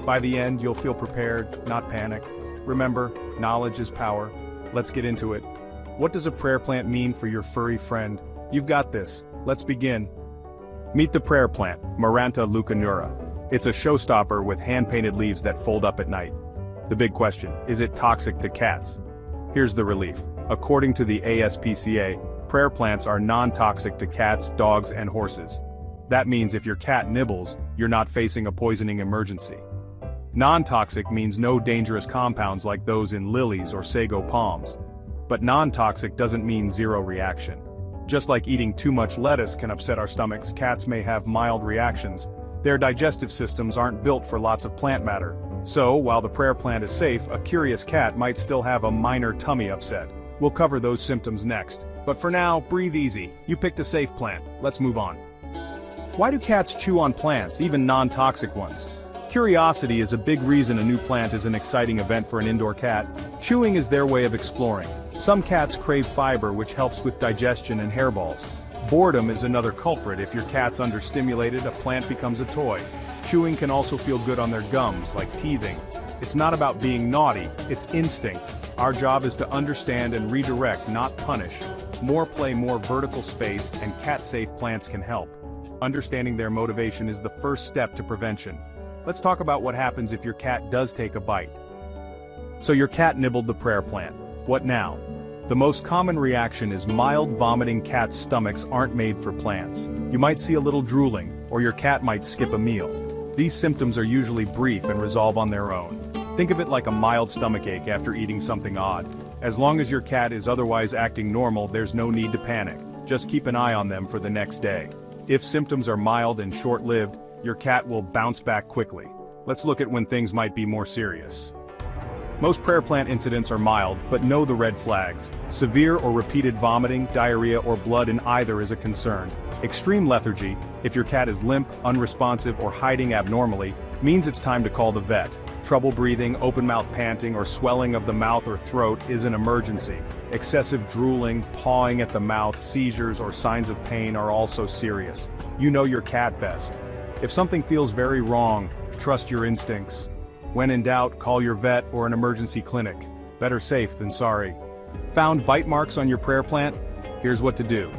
By the end, you'll feel prepared, not panicked. Remember, knowledge is power. Let's get into it. What does a prayer plant mean for your furry friend? You've got this. Let's begin. Meet the prayer plant, Maranta leucanura. It's a showstopper with hand-painted leaves that fold up at night. The big question, is it toxic to cats? Here's the relief. According to the ASPCA, prayer plants are non-toxic to cats, dogs, and horses. That means if your cat nibbles, you're not facing a poisoning emergency. Non-toxic means no dangerous compounds like those in lilies or sago palms. But non-toxic doesn't mean zero reaction. Just like eating too much lettuce can upset our stomachs, cats may have mild reactions. Their digestive systems aren't built for lots of plant matter. So, while the prayer plant is safe, a curious cat might still have a minor tummy upset. We'll cover those symptoms next. But for now, breathe easy. You picked a safe plant. Let's move on. Why do cats chew on plants, even non-toxic ones? Curiosity is a big reason a new plant is an exciting event for an indoor cat. Chewing is their way of exploring. Some cats crave fiber, which helps with digestion and hairballs. Boredom is another culprit. If your cat's understimulated, a plant becomes a toy. Chewing can also feel good on their gums, like teething. It's not about being naughty, it's instinct. Our job is to understand and redirect, not punish. More play, more vertical space, and cat-safe plants can help. Understanding their motivation is the first step to prevention. Let's talk about what happens if your cat does take a bite. So your cat nibbled the prayer plant. What now? The most common reaction is mild vomiting. Cats' stomachs aren't made for plants. You might see a little drooling, or your cat might skip a meal. These symptoms are usually brief and resolve on their own. Think of it like a mild stomachache after eating something odd. As long as your cat is otherwise acting normal, there's no need to panic. Just keep an eye on them for the next day. If symptoms are mild and short-lived, your cat will bounce back quickly. Let's look at when things might be more serious. Most prayer plant incidents are mild, but know the red flags. Severe or repeated vomiting, diarrhea, or blood in either is a concern. Extreme lethargy, if your cat is limp, unresponsive, or hiding abnormally, means it's time to call the vet. Trouble breathing, open-mouth panting, or swelling of the mouth or throat is an emergency. Excessive drooling, pawing at the mouth, seizures, or signs of pain are also serious. You know your cat best. If something feels very wrong, trust your instincts. When in doubt, call your vet or an emergency clinic. Better safe than sorry. Found bite marks on your prayer plant? Here's what to do.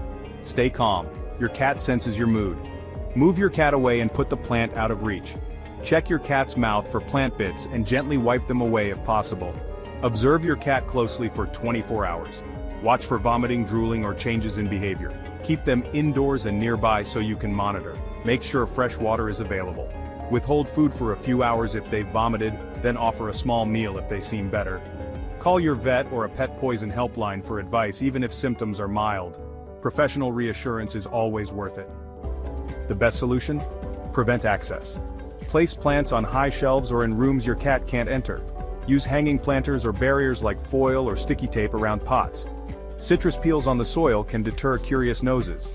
Stay calm. Your cat senses your mood. Move your cat away and put the plant out of reach. Check your cat's mouth for plant bits and gently wipe them away if possible. Observe your cat closely for 24 hours. Watch for vomiting, drooling, or changes in behavior. Keep them indoors and nearby so you can monitor. Make sure fresh water is available. Withhold food for a few hours if they've vomited, then offer a small meal if they seem better. Call your vet or a pet poison helpline for advice even if symptoms are mild. Professional reassurance is always worth it. The best solution? Prevent access. Place plants on high shelves or in rooms your cat can't enter. Use hanging planters or barriers like foil or sticky tape around pots. Citrus peels on the soil can deter curious noses.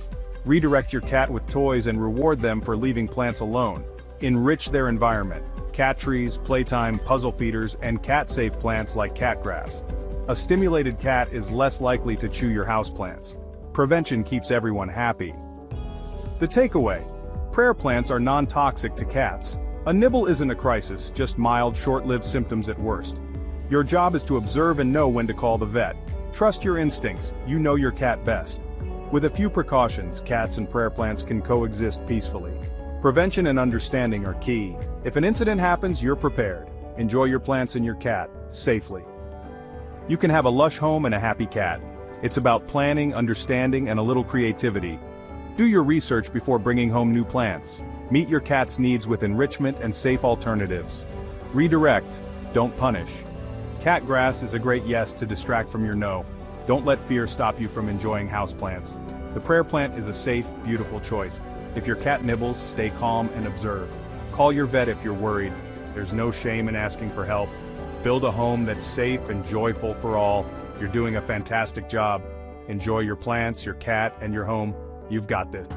Redirect your cat with toys and reward them for leaving plants alone. Enrich their environment. Cat trees, playtime, puzzle feeders, and cat-safe plants like cat grass. A stimulated cat is less likely to chew your houseplants. Prevention keeps everyone happy. The takeaway: prayer plants are non-toxic to cats. A nibble isn't a crisis, just mild, short-lived symptoms at worst. Your job is to observe and know when to call the vet. Trust your instincts, you know your cat best. With a few precautions, cats and prayer plants can coexist peacefully. Prevention and understanding are key. If an incident happens, you're prepared. Enjoy your plants and your cat, safely. You can have a lush home and a happy cat. It's about planning, understanding, and a little creativity. Do your research before bringing home new plants. Meet your cat's needs with enrichment and safe alternatives. Redirect, don't punish. Cat grass is a great yes to distract from your no. Don't let fear stop you from enjoying houseplants. The prayer plant is a safe, beautiful choice. If your cat nibbles, stay calm and observe. Call your vet if you're worried. There's no shame in asking for help. Build a home that's safe and joyful for all. You're doing a fantastic job. Enjoy your plants, your cat, and your home. You've got this.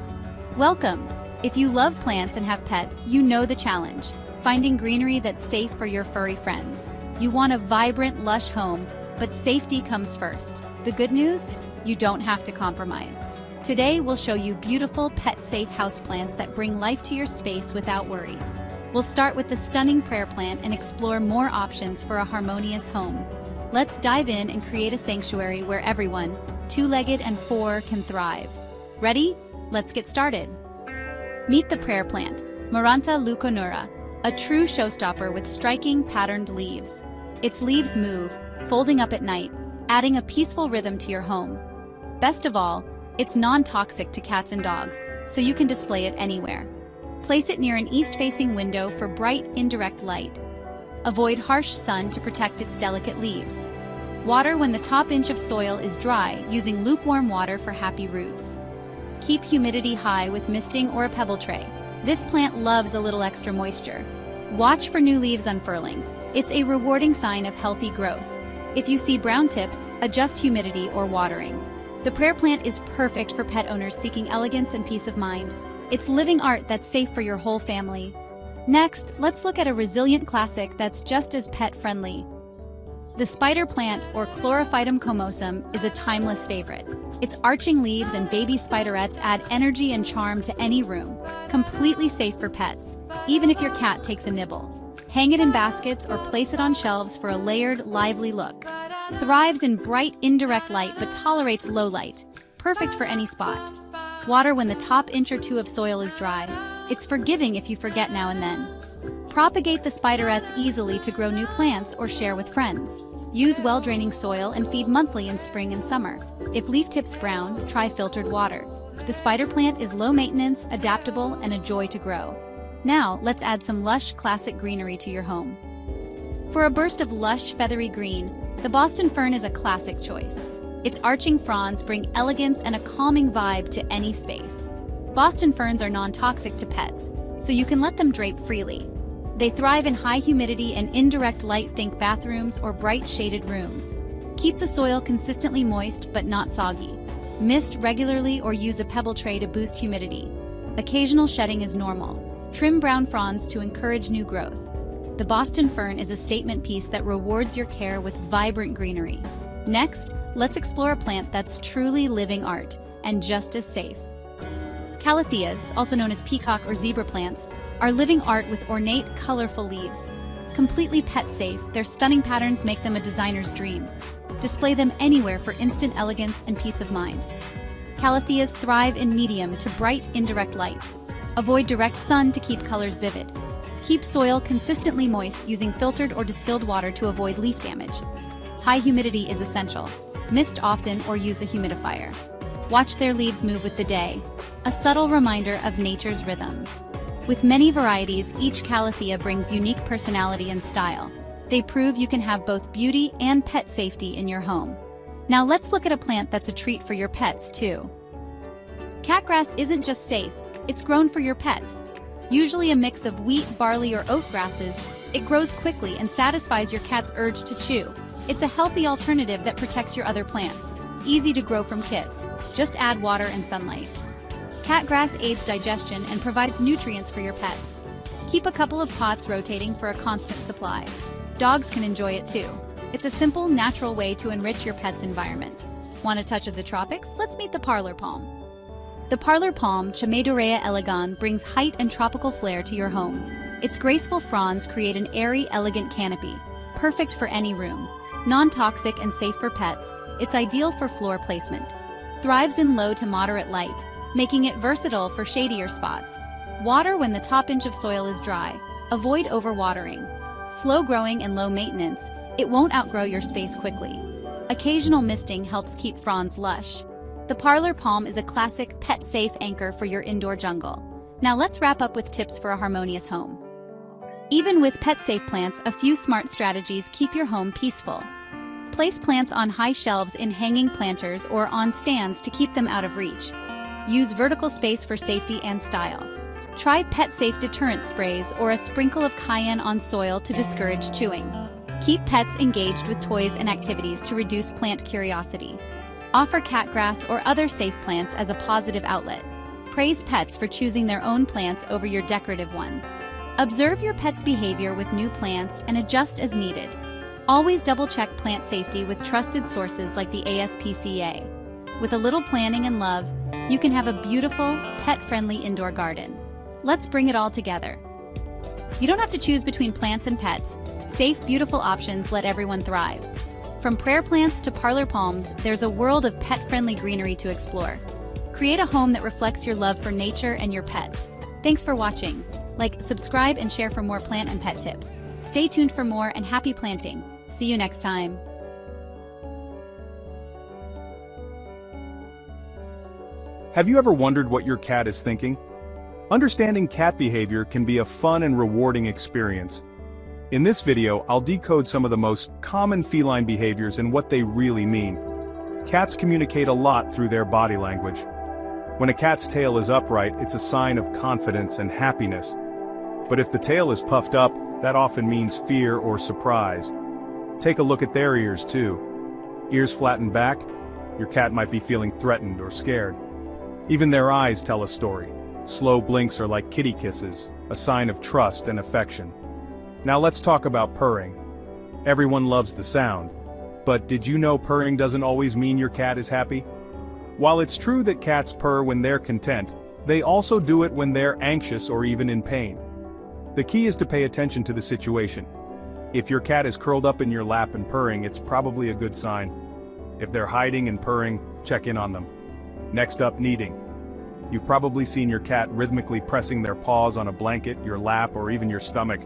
Welcome! If you love plants and have pets, you know the challenge. Finding greenery that's safe for your furry friends. You want a vibrant, lush home, but safety comes first. The good news? You don't have to compromise. Today, we'll show you beautiful, pet-safe houseplants that bring life to your space without worry. We'll start with the stunning prayer plant and explore more options for a harmonious home. Let's dive in and create a sanctuary where everyone, two-legged and four, can thrive. Ready? Let's get started. Meet the prayer plant, Maranta leuconura, a true showstopper with striking, patterned leaves. Its leaves move, folding up at night, adding a peaceful rhythm to your home. Best of all, it's non-toxic to cats and dogs, so you can display it anywhere. Place it near an east-facing window for bright, indirect light. Avoid harsh sun to protect its delicate leaves. Water when the top inch of soil is dry, using lukewarm water for happy roots. Keep humidity high with misting or a pebble tray. This plant loves a little extra moisture. Watch for new leaves unfurling. It's a rewarding sign of healthy growth. If you see brown tips, adjust humidity or watering. The prayer plant is perfect for pet owners seeking elegance and peace of mind. It's living art that's safe for your whole family. Next, let's look at a resilient classic that's just as pet-friendly. The spider plant, or Chlorophytum comosum, is a timeless favorite. Its arching leaves and baby spiderets add energy and charm to any room. Completely safe for pets, even if your cat takes a nibble. Hang it in baskets or place it on shelves for a layered, lively look. Thrives in bright, indirect light but tolerates low light. Perfect for any spot. Water when the top inch or two of soil is dry. It's forgiving if you forget now and then. Propagate the spiderets easily to grow new plants or share with friends. Use well-draining soil and feed monthly in spring and summer. If leaf tips brown, try filtered water. The spider plant is low maintenance, adaptable, and a joy to grow. Now, let's add some lush, classic greenery to your home. For a burst of lush, feathery green, the Boston fern is a classic choice. Its arching fronds bring elegance and a calming vibe to any space. Boston ferns are non-toxic to pets, so you can let them drape freely. They thrive in high humidity and indirect light, think bathrooms or bright shaded rooms. Keep the soil consistently moist but not soggy. Mist regularly or use a pebble tray to boost humidity. Occasional shedding is normal. Trim brown fronds to encourage new growth. The Boston fern is a statement piece that rewards your care with vibrant greenery. Next, let's explore a plant that's truly living art and just as safe. Calatheas, also known as peacock or zebra plants, are living art with ornate, colorful leaves. Completely pet-safe, their stunning patterns make them a designer's dream. Display them anywhere for instant elegance and peace of mind. Calatheas thrive in medium to bright, indirect light. Avoid direct sun to keep colors vivid. Keep soil consistently moist using filtered or distilled water to avoid leaf damage. High humidity is essential. Mist often or use a humidifier. Watch their leaves move with the day, a subtle reminder of nature's rhythms. With many varieties, each calathea brings unique personality and style. They prove you can have both beauty and pet safety in your home. Now let's look at a plant that's a treat for your pets too. Catgrass isn't just safe, it's grown for your pets. Usually a mix of wheat, barley, or oat grasses, it grows quickly and satisfies your cat's urge to chew. It's a healthy alternative that protects your other plants. Easy to grow from kits. Just add water and sunlight. Catgrass aids digestion and provides nutrients for your pets. Keep a couple of pots rotating for a constant supply. Dogs can enjoy it too. It's a simple, natural way to enrich your pet's environment. Want a touch of the tropics? Let's meet the parlor palm. The parlor palm, Chamedorea elegans, brings height and tropical flair to your home. Its graceful fronds create an airy, elegant canopy, perfect for any room. Non-toxic and safe for pets, it's ideal for floor placement. Thrives in low to moderate light, making it versatile for shadier spots. Water when the top inch of soil is dry. Avoid overwatering. Slow growing and low maintenance, it won't outgrow your space quickly. Occasional misting helps keep fronds lush. The parlor palm is a classic pet-safe anchor for your indoor jungle. Now let's wrap up with tips for a harmonious home. Even with pet-safe plants, a few smart strategies keep your home peaceful. Place plants on high shelves in hanging planters or on stands to keep them out of reach. Use vertical space for safety and style. Try pet-safe deterrent sprays or a sprinkle of cayenne on soil to discourage chewing. Keep pets engaged with toys and activities to reduce plant curiosity. Offer cat grass or other safe plants as a positive outlet. Praise pets for choosing their own plants over your decorative ones. Observe your pet's behavior with new plants and adjust as needed. Always double-check plant safety with trusted sources like the ASPCA. With a little planning and love, you can have a beautiful, pet-friendly indoor garden. Let's bring it all together. You don't have to choose between plants and pets. Safe, beautiful options let everyone thrive. From prayer plants to parlor palms, there's a world of pet-friendly greenery to explore. Create a home that reflects your love for nature and your pets. Thanks for watching. Like, subscribe, and share for more plant and pet tips. Stay tuned for more, and happy planting. See you next time. Have you ever wondered what your cat is thinking? Understanding cat behavior can be a fun and rewarding experience. In this video, I'll decode some of the most common feline behaviors and what they really mean. Cats communicate a lot through their body language. When a cat's tail is upright, it's a sign of confidence and happiness. But if the tail is puffed up, that often means fear or surprise. Take a look at their ears too. Ears flattened back, your cat might be feeling threatened or scared. Even their eyes tell a story. Slow blinks are like kitty kisses, a sign of trust and affection. Now let's talk about purring. Everyone loves the sound. But did you know purring doesn't always mean your cat is happy? While it's true that cats purr when they're content, they also do it when they're anxious or even in pain. The key is to pay attention to the situation. If your cat is curled up in your lap and purring, it's probably a good sign. If they're hiding and purring, check in on them. Next up, kneading. You've probably seen your cat rhythmically pressing their paws on a blanket, your lap, or even your stomach.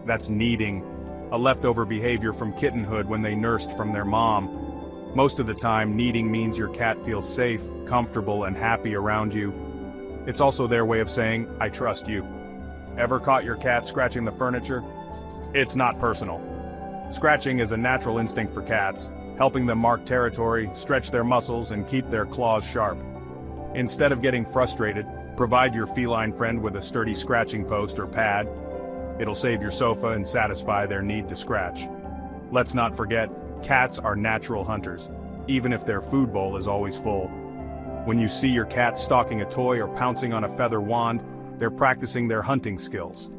That's kneading, a leftover behavior from kittenhood when they nursed from their mom. Most of the time, kneading means your cat feels safe, comfortable, and happy around you. It's also their way of saying, I trust you. Ever caught your cat scratching the furniture? It's not personal. Scratching is a natural instinct for cats, helping them mark territory, stretch their muscles, and keep their claws sharp. Instead of getting frustrated, provide your feline friend with a sturdy scratching post or pad. It'll save your sofa and satisfy their need to scratch. Let's not forget, cats are natural hunters, even if their food bowl is always full. When you see your cat stalking a toy or pouncing on a feather wand, they're practicing their hunting skills.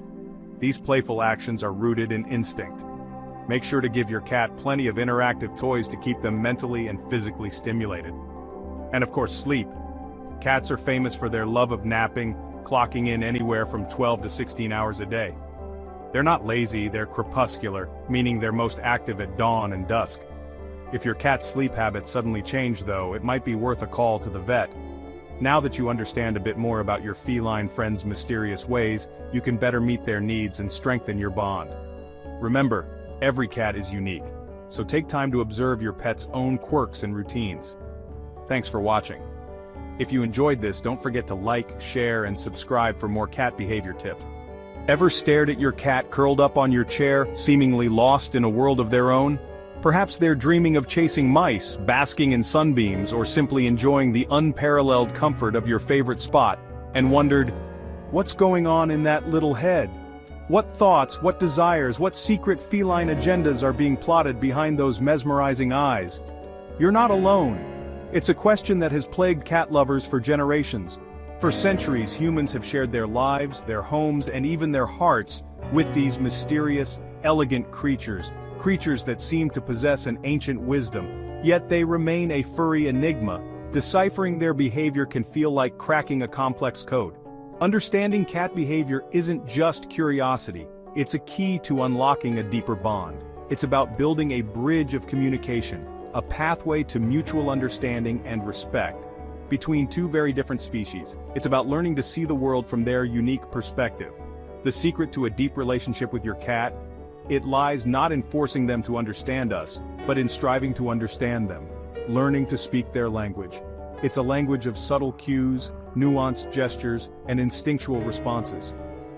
These playful actions are rooted in instinct. Make sure to give your cat plenty of interactive toys to keep them mentally and physically stimulated. And of course, sleep. Cats are famous for their love of napping, clocking in anywhere from 12 to 16 hours a day. They're not lazy, they're crepuscular, meaning they're most active at dawn and dusk. If your cat's sleep habits suddenly change though, it might be worth a call to the vet. Now that you understand a bit more about your feline friend's mysterious ways, you can better meet their needs and strengthen your bond. Remember, every cat is unique, so take time to observe your pet's own quirks and routines. Thanks for watching. If you enjoyed this, don't forget to like, share, and subscribe for more cat behavior tips. Ever stared at your cat curled up on your chair, seemingly lost in a world of their own? Perhaps they're dreaming of chasing mice, basking in sunbeams, or simply enjoying the unparalleled comfort of your favorite spot, and wondered, what's going on in that little head? What thoughts, what desires, what secret feline agendas are being plotted behind those mesmerizing eyes? You're not alone. It's a question that has plagued cat lovers for generations. For centuries, humans have shared their lives, their homes, and even their hearts with these mysterious, elegant creatures that seem to possess an ancient wisdom, yet they remain a furry enigma. Deciphering their behavior can feel like cracking a complex code. Understanding cat behavior isn't just curiosity, it's a key to unlocking a deeper bond. It's about building a bridge of communication, a pathway to mutual understanding and respect between two very different species. It's about learning to see the world from their unique perspective. The secret to a deep relationship with your cat, it lies not in forcing them to understand us, but in striving to understand them, learning to speak their language. It's a language of subtle cues, nuanced gestures, and instinctual responses.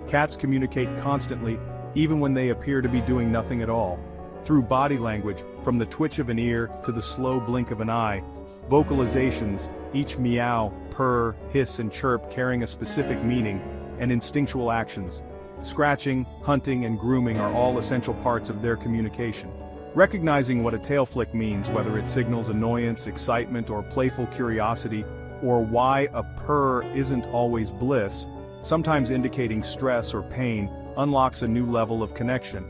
Cats communicate constantly, even when they appear to be doing nothing at all. Through body language, from the twitch of an ear to the slow blink of an eye, vocalizations, each meow, purr, hiss and chirp carrying a specific meaning, and instinctual actions. Scratching, hunting and grooming are all essential parts of their communication. Recognizing what a tail flick means, whether it signals annoyance, excitement or playful curiosity, or why a purr isn't always bliss, sometimes indicating stress or pain, unlocks a new level of connection.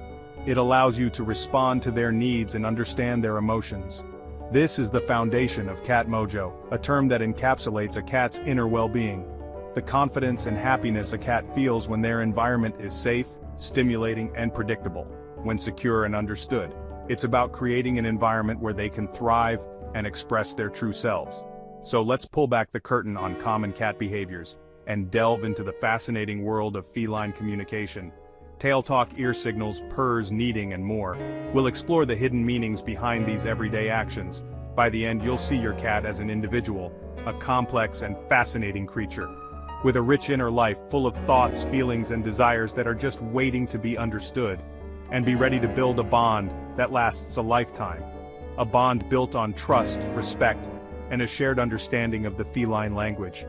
It allows you to respond to their needs and understand their emotions. This is the foundation of Cat Mojo, a term that encapsulates a cat's inner well-being. The confidence and happiness a cat feels when their environment is safe, stimulating, and predictable. When secure and understood, it's about creating an environment where they can thrive and express their true selves. So let's pull back the curtain on common cat behaviors and delve into the fascinating world of feline communication. Tail talk, ear signals, purrs, kneading, and more. We'll explore the hidden meanings behind these everyday actions. By the end, you'll see your cat as an individual, a complex and fascinating creature, with a rich inner life full of thoughts, feelings, and desires that are just waiting to be understood. And be ready to build a bond that lasts a lifetime. A bond built on trust, respect, and a shared understanding of the feline language.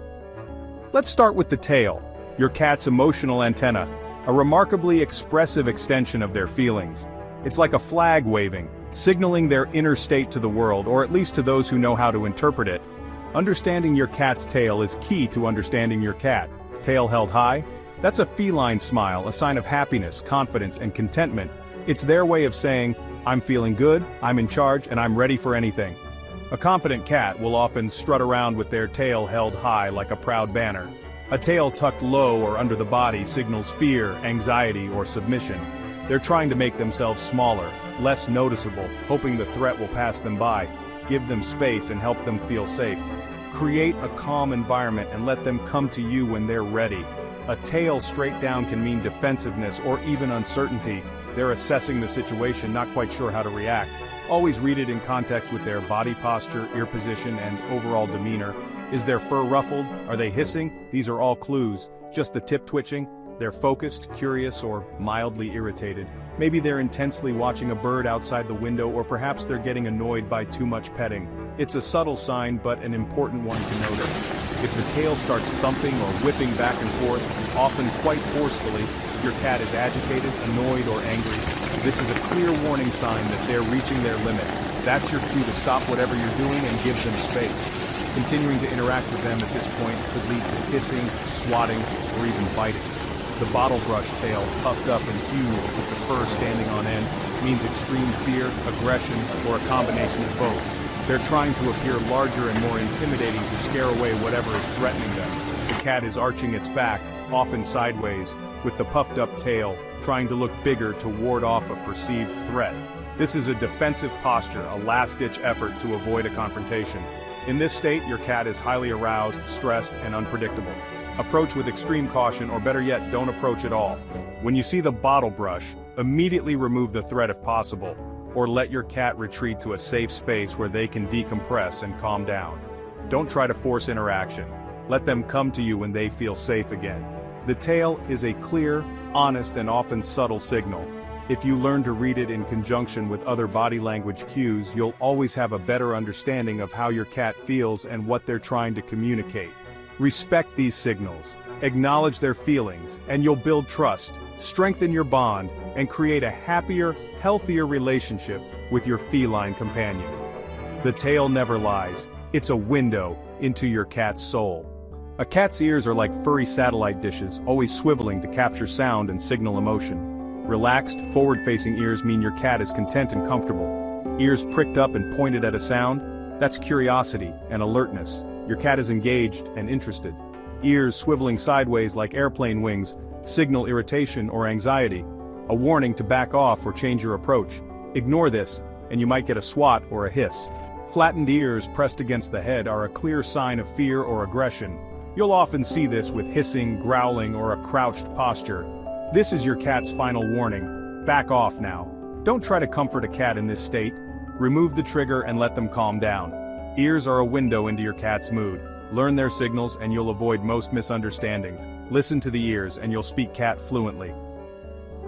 Let's start with the tail, your cat's emotional antenna, a remarkably expressive extension of their feelings. It's like a flag waving, signaling their inner state to the world, or at least to those who know how to interpret it. Understanding your cat's tail is key to understanding your cat. Tail held high? That's a feline smile, a sign of happiness, confidence, and contentment. It's their way of saying, I'm feeling good, I'm in charge, and I'm ready for anything. A confident cat will often strut around with their tail held high like a proud banner. A tail tucked low or under the body signals fear, anxiety, or submission. They're trying to make themselves smaller, less noticeable, hoping the threat will pass them by. Give them space and help them feel safe. Create a calm environment and let them come to you when they're ready. A tail straight down can mean defensiveness or even uncertainty. They're assessing the situation, not quite sure how to react. Always read it in context with their body posture, ear position, and overall demeanor. Is their fur ruffled? Are they hissing? These are all clues. Just the tip twitching? They're focused, curious, or mildly irritated. Maybe they're intensely watching a bird outside the window, or perhaps they're getting annoyed by too much petting. It's a subtle sign, but an important one to notice. If the tail starts thumping or whipping back and forth, often quite forcefully, your cat is agitated, annoyed, or angry. This is a clear warning sign that they're reaching their limit. That's your cue to stop whatever you're doing and give them space. Continuing to interact with them at this point could lead to hissing, swatting, or even biting. The bottle brush tail, puffed up and huge with the fur standing on end, means extreme fear, aggression, or a combination of both. They're trying to appear larger and more intimidating to scare away whatever is threatening them. The cat is arching its back, often sideways, with the puffed up tail, trying to look bigger to ward off a perceived threat. This is a defensive posture, a last-ditch effort to avoid a confrontation. In this state, your cat is highly aroused, stressed, and unpredictable. Approach with extreme caution, or better yet, don't approach at all. When you see the bottle brush, immediately remove the threat if possible, or let your cat retreat to a safe space where they can decompress and calm down. Don't try to force interaction. Let them come to you when they feel safe again. The tail is a clear, honest, and often subtle signal. If you learn to read it in conjunction with other body language cues, you'll always have a better understanding of how your cat feels and what they're trying to communicate. Respect these signals, acknowledge their feelings, and you'll build trust, strengthen your bond, and create a happier, healthier relationship with your feline companion. The tail never lies. It's a window into your cat's soul. A cat's ears are like furry satellite dishes, always swiveling to capture sound and signal emotion. Relaxed, forward-facing ears mean your cat is content and comfortable. Ears pricked up and pointed at a sound, that's curiosity and alertness. Your cat is engaged and interested. Ears swiveling sideways like airplane wings signal irritation or anxiety, a warning to back off or change your approach. Ignore this, and you might get a swat or a hiss. Flattened ears pressed against the head are a clear sign of fear or aggression. You'll often see this with hissing, growling, or a crouched posture. This is your cat's final warning. Back off now. Don't try to comfort a cat in this state. Remove the trigger and let them calm down. Ears are a window into your cat's mood. Learn their signals and you'll avoid most misunderstandings. Listen to the ears and you'll speak cat fluently.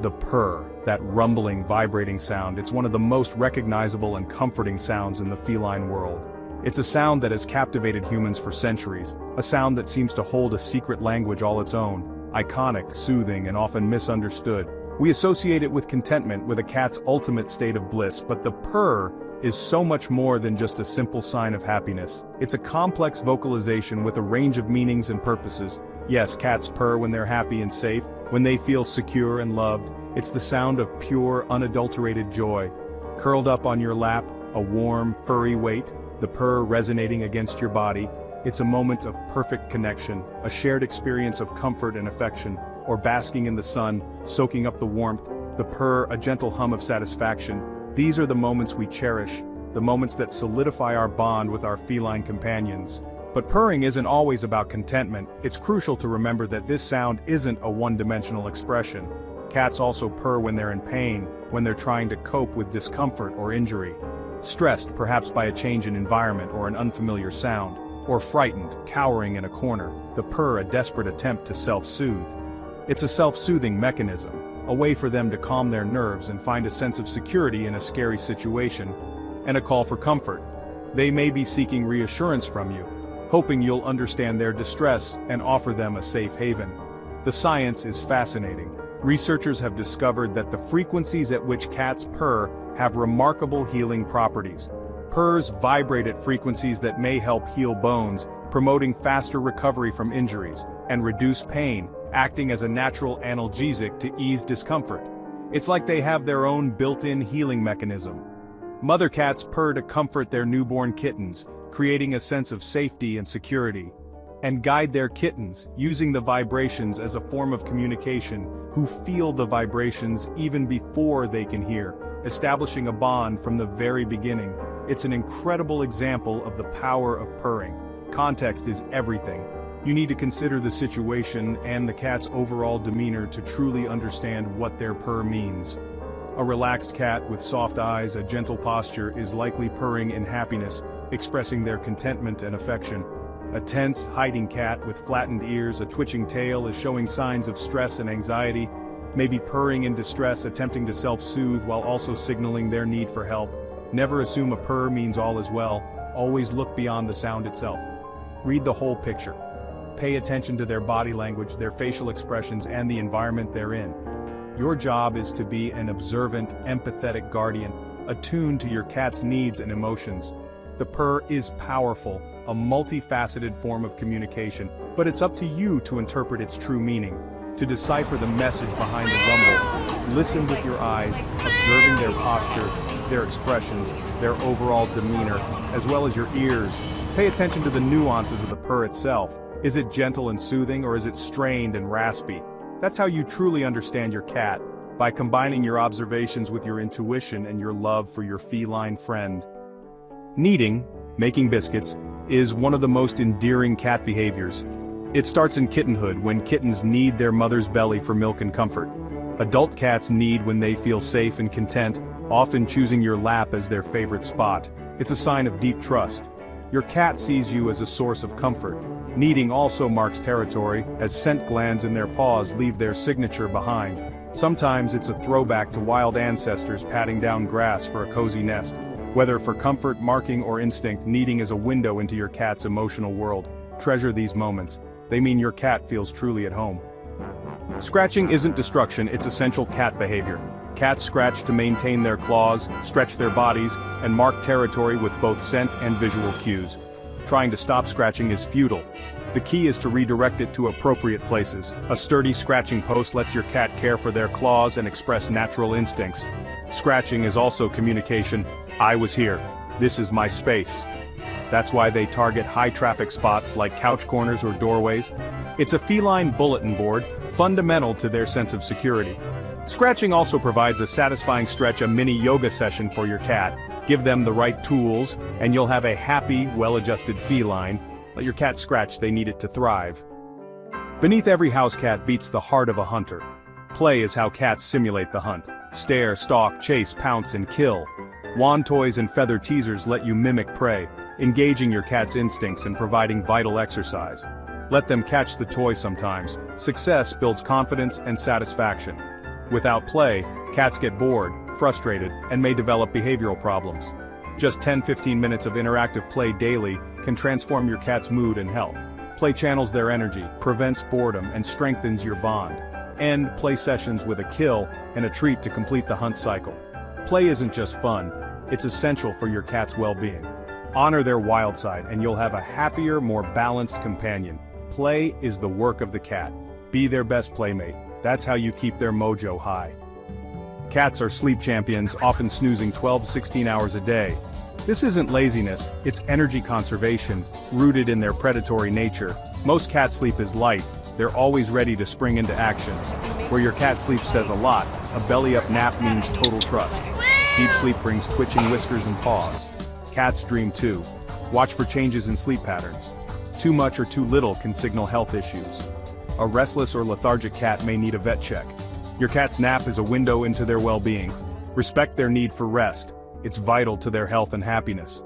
The purr, that rumbling, vibrating sound, it's one of the most recognizable and comforting sounds in the feline world. It's a sound that has captivated humans for centuries, a sound that seems to hold a secret language all its own, iconic, soothing, and often misunderstood. We associate it with contentment, with a cat's ultimate state of bliss, but the purr is so much more than just a simple sign of happiness. It's a complex vocalization with a range of meanings and purposes. Yes, cats purr when they're happy and safe, when they feel secure and loved. It's the sound of pure, unadulterated joy. Curled up on your lap, a warm, furry weight, the purr resonating against your body. It's a moment of perfect connection, a shared experience of comfort and affection, or basking in the sun, soaking up the warmth, the purr, a gentle hum of satisfaction. These are the moments we cherish, the moments that solidify our bond with our feline companions. But purring isn't always about contentment. It's crucial to remember that this sound isn't a one-dimensional expression. Cats also purr when they're in pain, when they're trying to cope with discomfort or injury. Stressed, perhaps by a change in environment or an unfamiliar sound, or frightened, cowering in a corner, the purr a desperate attempt to self-soothe. It's a self-soothing mechanism, a way for them to calm their nerves and find a sense of security in a scary situation, and a call for comfort. They may be seeking reassurance from you, hoping you'll understand their distress and offer them a safe haven. The science is fascinating. Researchers have discovered that the frequencies at which cats purr have remarkable healing properties. Purrs vibrate at frequencies that may help heal bones, promoting faster recovery from injuries, and reduce pain, acting as a natural analgesic to ease discomfort. It's like they have their own built-in healing mechanism. Mother cats purr to comfort their newborn kittens, creating a sense of safety and security, and guide their kittens, using the vibrations as a form of communication, who feel the vibrations even before they can hear, establishing a bond from the very beginning. It's an incredible example of the power of purring. Context is everything. You need to consider the situation and the cat's overall demeanor to truly understand what their purr means. A relaxed cat with soft eyes, a gentle posture, is likely purring in happiness, expressing their contentment and affection. A tense, hiding cat with flattened ears, a twitching tail, is showing signs of stress and anxiety, maybe purring in distress, attempting to self-soothe while also signaling their need for help. Never assume a purr means all is well. Always look beyond the sound itself. Read the whole picture. Pay attention to their body language, their facial expressions, and the environment they're in. Your job is to be an observant, empathetic guardian, attuned to your cat's needs and emotions. The purr is powerful, a multifaceted form of communication, but it's up to you to interpret its true meaning, to decipher the message behind the rumble. Listen with your eyes, observing their posture, their expressions, their overall demeanor, as well as your ears. Pay attention to the nuances of the purr itself. Is it gentle and soothing, or is it strained and raspy? That's how you truly understand your cat, by combining your observations with your intuition and your love for your feline friend. Kneading, making biscuits, is one of the most endearing cat behaviors. It starts in kittenhood, when kittens knead their mother's belly for milk and comfort. Adult cats knead when they feel safe and content, often choosing your lap as their favorite spot. It's a sign of deep trust. Your cat sees you as a source of comfort. Kneading also marks territory, as scent glands in their paws leave their signature behind. Sometimes it's a throwback to wild ancestors patting down grass for a cozy nest. Whether for comfort, marking, or instinct, kneading is a window into your cat's emotional world. Treasure these moments. They mean your cat feels truly at home. Scratching isn't destruction, it's essential cat behavior. Cats scratch to maintain their claws, stretch their bodies, and mark territory with both scent and visual cues. Trying to stop scratching is futile. The key is to redirect it to appropriate places. A sturdy scratching post lets your cat care for their claws and express natural instincts. Scratching is also communication. I was here. This is my space. That's why they target high-traffic spots like couch corners or doorways. It's a feline bulletin board, fundamental to their sense of security. Scratching also provides a satisfying stretch, a mini yoga session for your cat. Give them the right tools, and you'll have a happy, well-adjusted feline. Let your cat scratch, they need it to thrive. Beneath every house cat beats the heart of a hunter. Play is how cats simulate the hunt. Stare, stalk, chase, pounce, and kill. Wand toys and feather teasers let you mimic prey. engaging your cat's instincts and providing vital exercise. Let them catch the toy sometimes. Success builds confidence and satisfaction. Without play, cats get bored, frustrated, and may develop behavioral problems. Just 10-15 minutes of interactive play daily can transform your cat's mood and health. Play channels their energy, prevents boredom, and strengthens your bond. End play sessions with a kill and a treat to complete the hunt cycle. Play isn't just fun, it's essential for your cat's well-being. Honor their wild side and you'll have a happier, more balanced companion. Play is the work of the cat. Be their best playmate. That's how you keep their mojo high. Cats are sleep champions, often snoozing 12-16 hours a day. This isn't laziness, it's energy conservation, rooted in their predatory nature. Most cat sleep is light, they're always ready to spring into action. Where your cat sleeps says a lot, a belly-up nap means total trust. Deep sleep brings twitching whiskers and paws. Cats dream too. Watch for changes in sleep patterns. Too much or too little can signal health issues. A restless or lethargic cat may need a vet check. Your cat's nap is a window into their well-being. Respect their need for rest. It's vital to their health and happiness.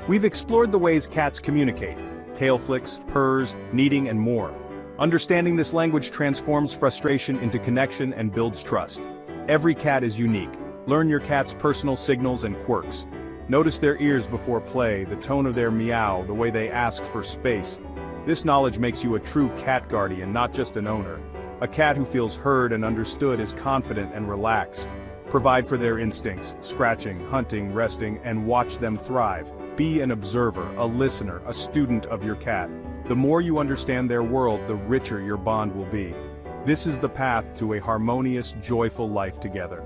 We've explored the ways cats communicate: tail flicks, purrs, kneading, and more. Understanding this language transforms frustration into connection and builds trust. Every cat is unique. Learn your cat's personal signals and quirks. Notice their ears before play, the tone of their meow, the way they ask for space. This knowledge makes you a true cat guardian, not just an owner. A cat who feels heard and understood is confident and relaxed. Provide for their instincts, scratching, hunting, resting, and watch them thrive. Be an observer, a listener, a student of your cat. The more you understand their world, the richer your bond will be. This is the path to a harmonious, joyful life together.